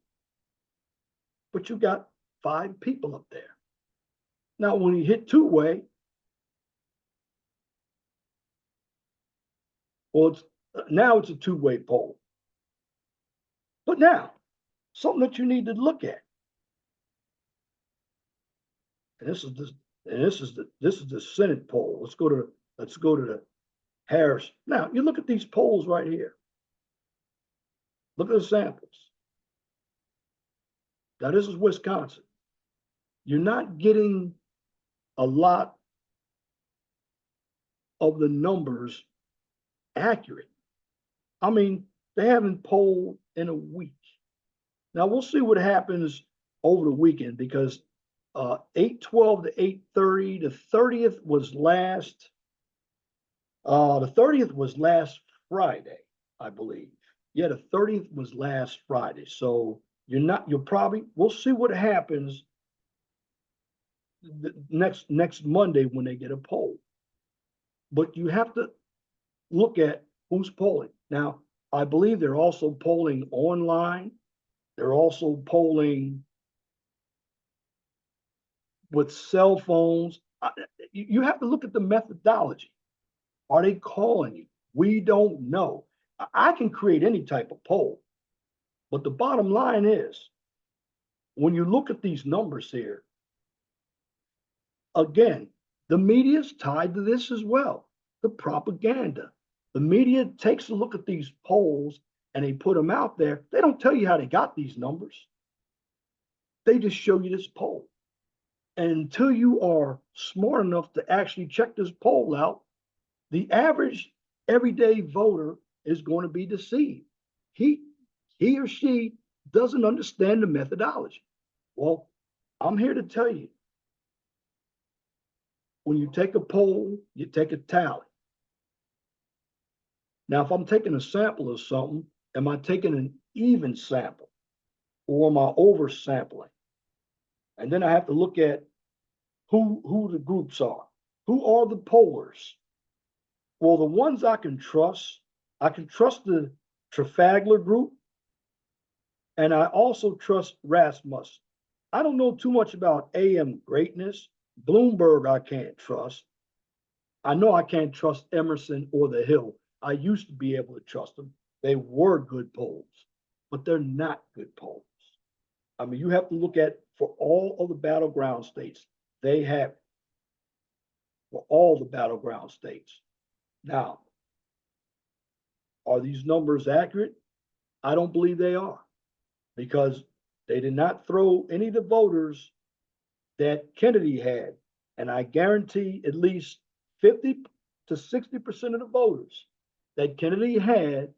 But you got 5 people up there. Now, when you hit two-way, well, now it's a two-way poll. But now, something that you need to look at. And this is the Senate poll. Let's go to the Harris. Now, you look at these polls right here. Look at the samples. Now, this is Wisconsin. You're not getting a lot of the numbers accurate. I mean, they haven't polled in a week. Now, we'll see what happens over the weekend because 8/12 to 8/30, the 30th was last Friday, I believe. Yeah, the 30th was last Friday. So we'll see what happens next Monday when they get a poll. But you have to look at who's polling. Now, I believe they're also polling online. They're also polling with cell phones. You have to look at the methodology. Are they calling you? We don't know. I can create any type of poll, but the bottom line is, when you look at these numbers here, again, the media is tied to this as well. The propaganda. The media takes a look at these polls and they put them out there. They don't tell you how they got these numbers. They just show you this poll. And until you are smart enough to actually check this poll out, the average everyday voter is going to be deceived. He or she doesn't understand the methodology. Well, I'm here to tell you, when you take a poll, you take a tally. Now, if I'm taking a sample of something, am I taking an even sample or am I oversampling? And then I have to look at who the groups are. Who are the pollers? Well, the ones I can trust the Trafalgar group, and I also trust Rasmussen. I don't know too much about AM greatness. Bloomberg, I can't trust. I know I can't trust Emerson or The Hill. I used to be able to trust them. They were good polls, but they're not good polls. I mean, you have to look at, for all of the battleground states, they have it. For all the battleground states. Now, are these numbers accurate? I don't believe they are, because they did not throw any of the voters that Kennedy had. And I guarantee at least 50 to 60% of the voters that Kennedy had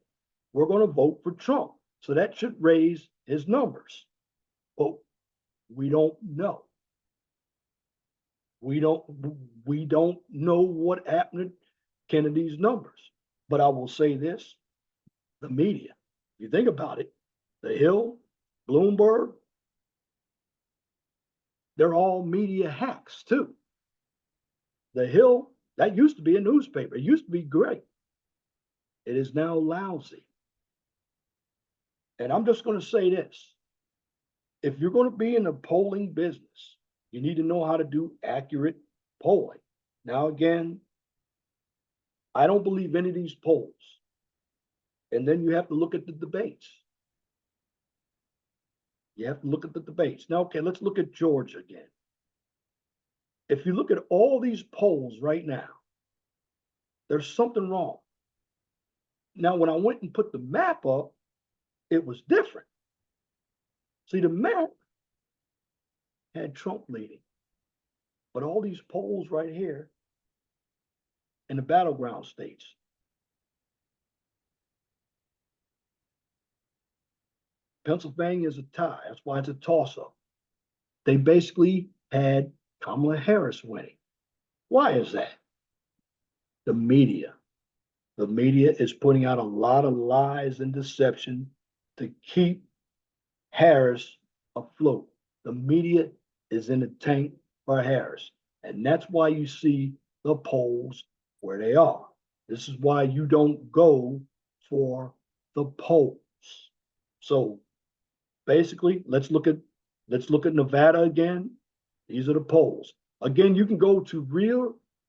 were going to vote for Trump. So that should raise his numbers. But we don't know. We don't we don't know what happened to Kennedy's numbers. But I will say this, the media, if you think about it, The Hill, Bloomberg, they're all media hacks too. The Hill, that used to be a newspaper. It used to be great. It is now lousy. And I'm just going to say this. If you're going to be in the polling business, you need to know how to do accurate polling. Now, again, I don't believe any of these polls. And then you have to look at the debates. You have to look at the debates. Now, okay, let's look at Georgia again. If you look at all these polls right now, there's something wrong. Now, when I went and put the map up, it was different. See, the map had Trump leading, but all these polls right here in the battleground states, Pennsylvania is a tie. That's why it's a toss-up. They basically had Kamala Harris winning. Why is that? The media. The media is putting out a lot of lies and deception to keep Harris afloat. The media is in the tank for Harris. And that's why you see the polls where they are. This is why you don't go for the polls. So basically, let's look at Nevada again. These are the polls. Again, you can go to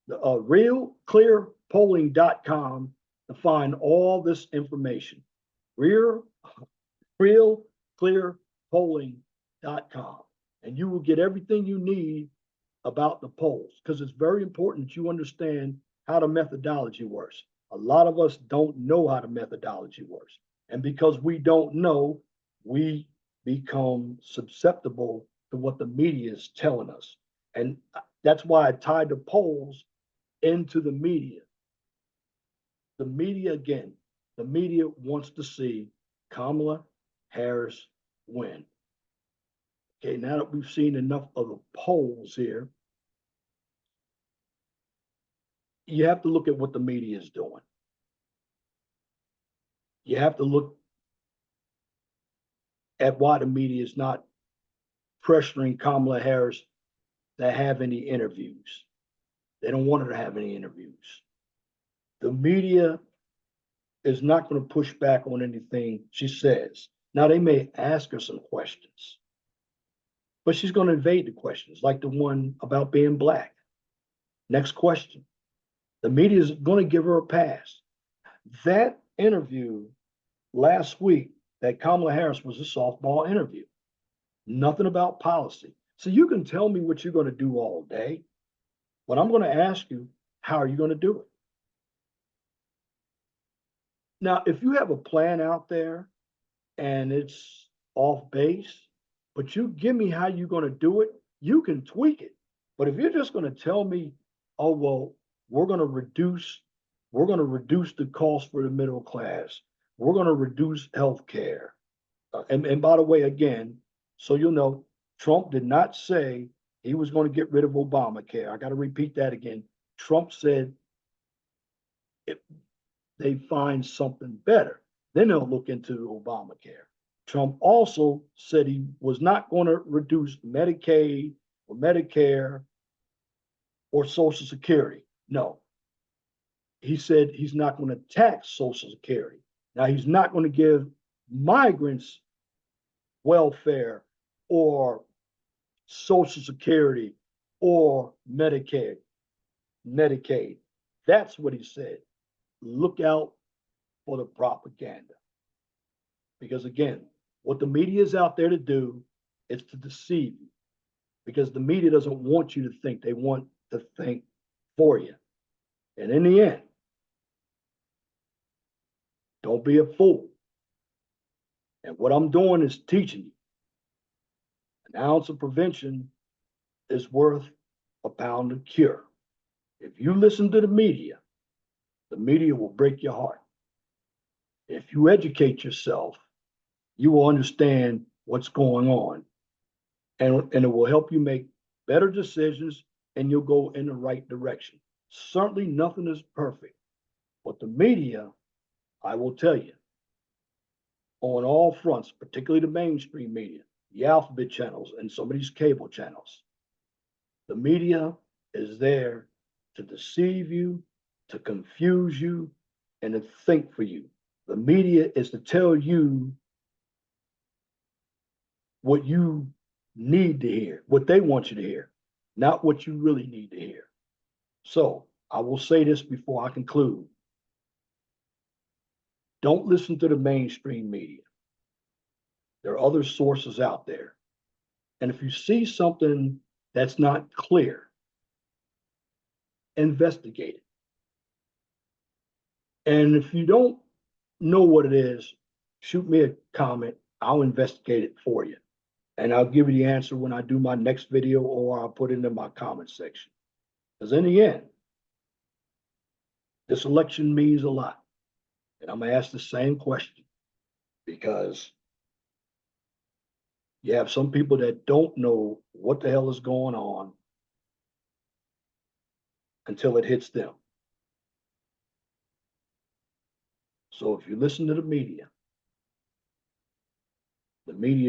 realclearpolling.com to find all this information. Realclearpolling.com. And you will get everything you need about the polls, because it's very important that you understand how the methodology works. A lot of us don't know how the methodology works. And because we don't know, we become susceptible to what the media is telling us. And that's why I tied the polls into the media. The media, again, the media wants to see Kamala Harris win. Okay, now that we've seen enough of the polls here, you have to look at what the media is doing. You have to look at why the media is not pressuring Kamala Harris to have any interviews. They don't want her to have any interviews. The media is not going to push back on anything she says. Now, they may ask her some questions, but she's going to evade the questions, like the one about being black. Next question. The media is going to give her a pass. That interview last week, that Kamala Harris, was a softball interview. Nothing about policy. So you can tell me what you're going to do all day, but I'm going to ask you, how are you going to do it? Now, if you have a plan out there and it's off base, but you give me how you're going to do it, you can tweak it. But if you're just going to tell me, oh, well, we're going to reduce the cost for the middle class. We're going to reduce health care. And by the way, again, so you'll know, Trump did not say he was going to get rid of Obamacare. I got to repeat that again. Trump said if they find something better, then they'll look into Obamacare. Trump also said he was not going to reduce Medicaid or Medicare or Social Security. No. He said he's not going to tax Social Security. Now, he's not going to give migrants welfare or Social Security or Medicaid. That's what he said. Look out for the propaganda. Because again, what the media is out there to do is to deceive you. Because the media doesn't want you to think, they want to think for you. And in the end, don't be a fool. And what I'm doing is teaching you an ounce of prevention is worth a pound of cure. If you listen to the media will break your heart. If you educate yourself, you will understand what's going on, and it will help you make better decisions, and you'll go in the right direction. Certainly nothing is perfect, but the media, I will tell you, on all fronts, particularly the mainstream media, the alphabet channels, and some of these cable channels, the media is there to deceive you, to confuse you, and to think for you. The media is to tell you what you need to hear, what they want you to hear, not what you really need to hear. So I will say this before I conclude. Don't listen to the mainstream media. There are other sources out there. And if you see something that's not clear, investigate it. And if you don't know what it is, shoot me a comment. I'll investigate it for you. And I'll give you the answer when I do my next video, or I'll put it into my comment section. Because in the end, this election means a lot. And I'm going to ask the same question, because you have some people that don't know what the hell is going on until it hits them. So if you listen to the media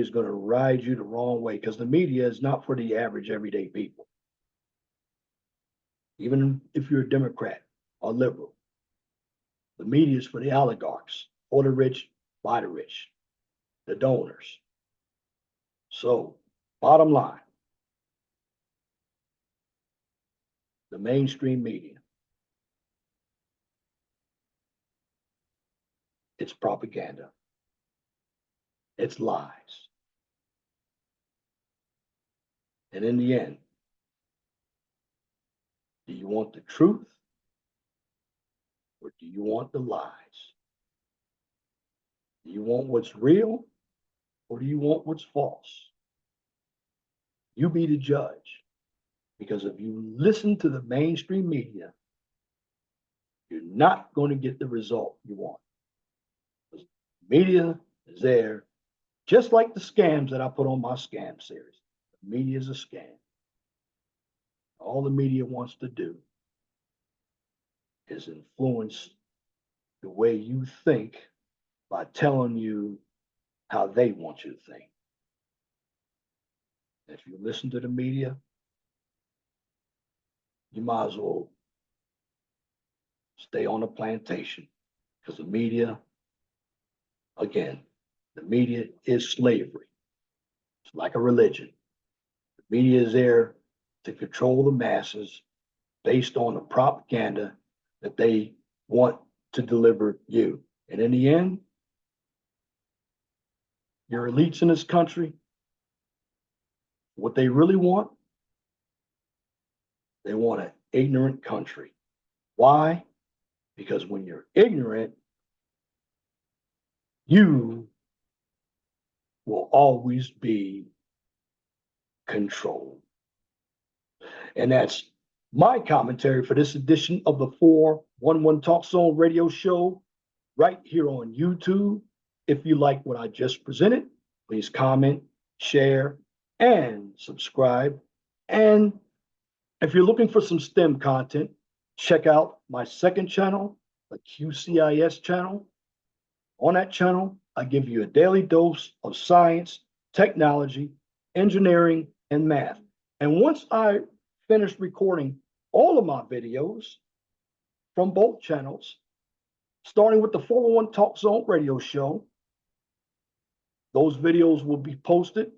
is going to ride you the wrong way, because the media is not for the average everyday people. Even if you're a Democrat or liberal, the media is for the oligarchs, for the rich, by the rich, the donors. So, bottom line, the mainstream media, it's propaganda, it's lies. And in the end, do you want the truth, or do you want the lies? Do you want what's real, or do you want what's false? You be the judge. Because if you listen to the mainstream media, you're not going to get the result you want. Media is there, just like the scams that I put on my scam series. The media is a scam. All the media wants to do is influence the way you think by telling you how they want you to think. If you listen to the media, you might as well stay on the plantation, because the media, again, the media is slavery. It's like a religion. The media is there to control the masses based on the propaganda that they want to deliver you. And in the end, your elites in this country, what they really want, they want an ignorant country. Why? Because when you're ignorant, you will always be controlled. And that's my commentary for this edition of the 411 Talk Zone radio show right here on YouTube. If you like what I just presented, please comment, share, and subscribe. And if you're looking for some STEM content, check out my second channel, the QCIS channel. On that channel, I give you a daily dose of science, technology, engineering, and math. And once I finish recording all of my videos from both channels, starting with the 401 Talk Zone radio show, those videos will be posted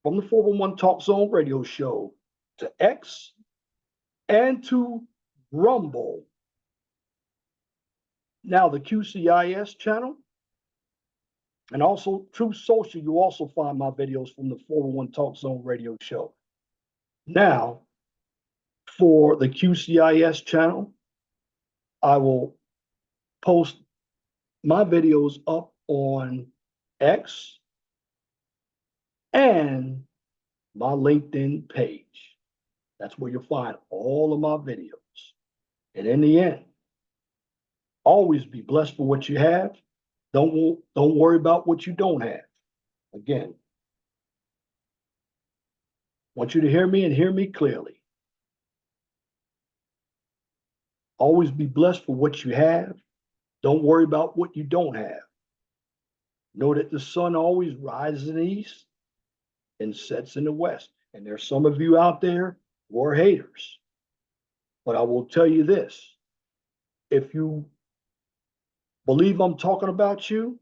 from the 401 Talk Zone radio show to X and to Rumble. Now, the QCIS channel and also Truth Social, you also find my videos from the 401 Talk Zone radio show. Now, for the QCIS channel, I will post my videos up on X, and my LinkedIn page. That's where you'll find all of my videos. And in the end, always be blessed for what you have. Don't worry about what you don't have. Again, I want you to hear me and hear me clearly. Always be blessed for what you have. Don't worry about what you don't have. Know that the sun always rises in the east and sets in the west. And there's some of you out there who are haters. But I will tell you this, if you believe I'm talking about you,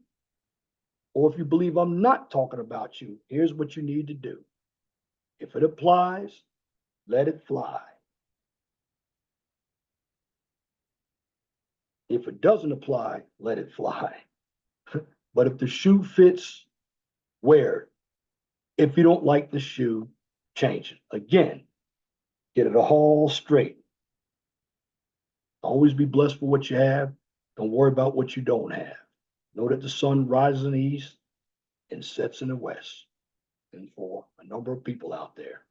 or if you believe I'm not talking about you, here's what you need to do. If it applies, let it fly. If it doesn't apply, let it fly. But if the shoe fits, wear it. If you don't like the shoe, change it. Again, get it all straight. Always be blessed for what you have. Don't worry about what you don't have. Know that the sun rises in the east and sets in the west. And for a number of people out there,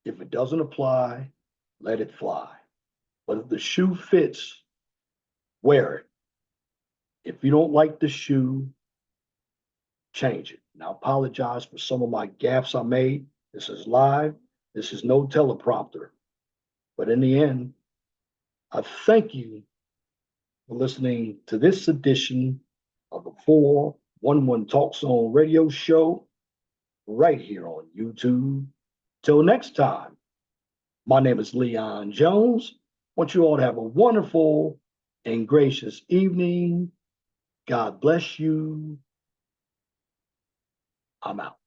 if it doesn't apply, let it fly. But if the shoe fits, wear it. If you don't like the shoe, change it. And I apologize for some of my gaffes I made. This is live. This is no teleprompter. But in the end, I thank you for listening to this edition of the 411 Talk Zone radio show right here on YouTube. Till next time, my name is Leon Jones. I want you all to have a wonderful and gracious evening. God bless you. I'm out.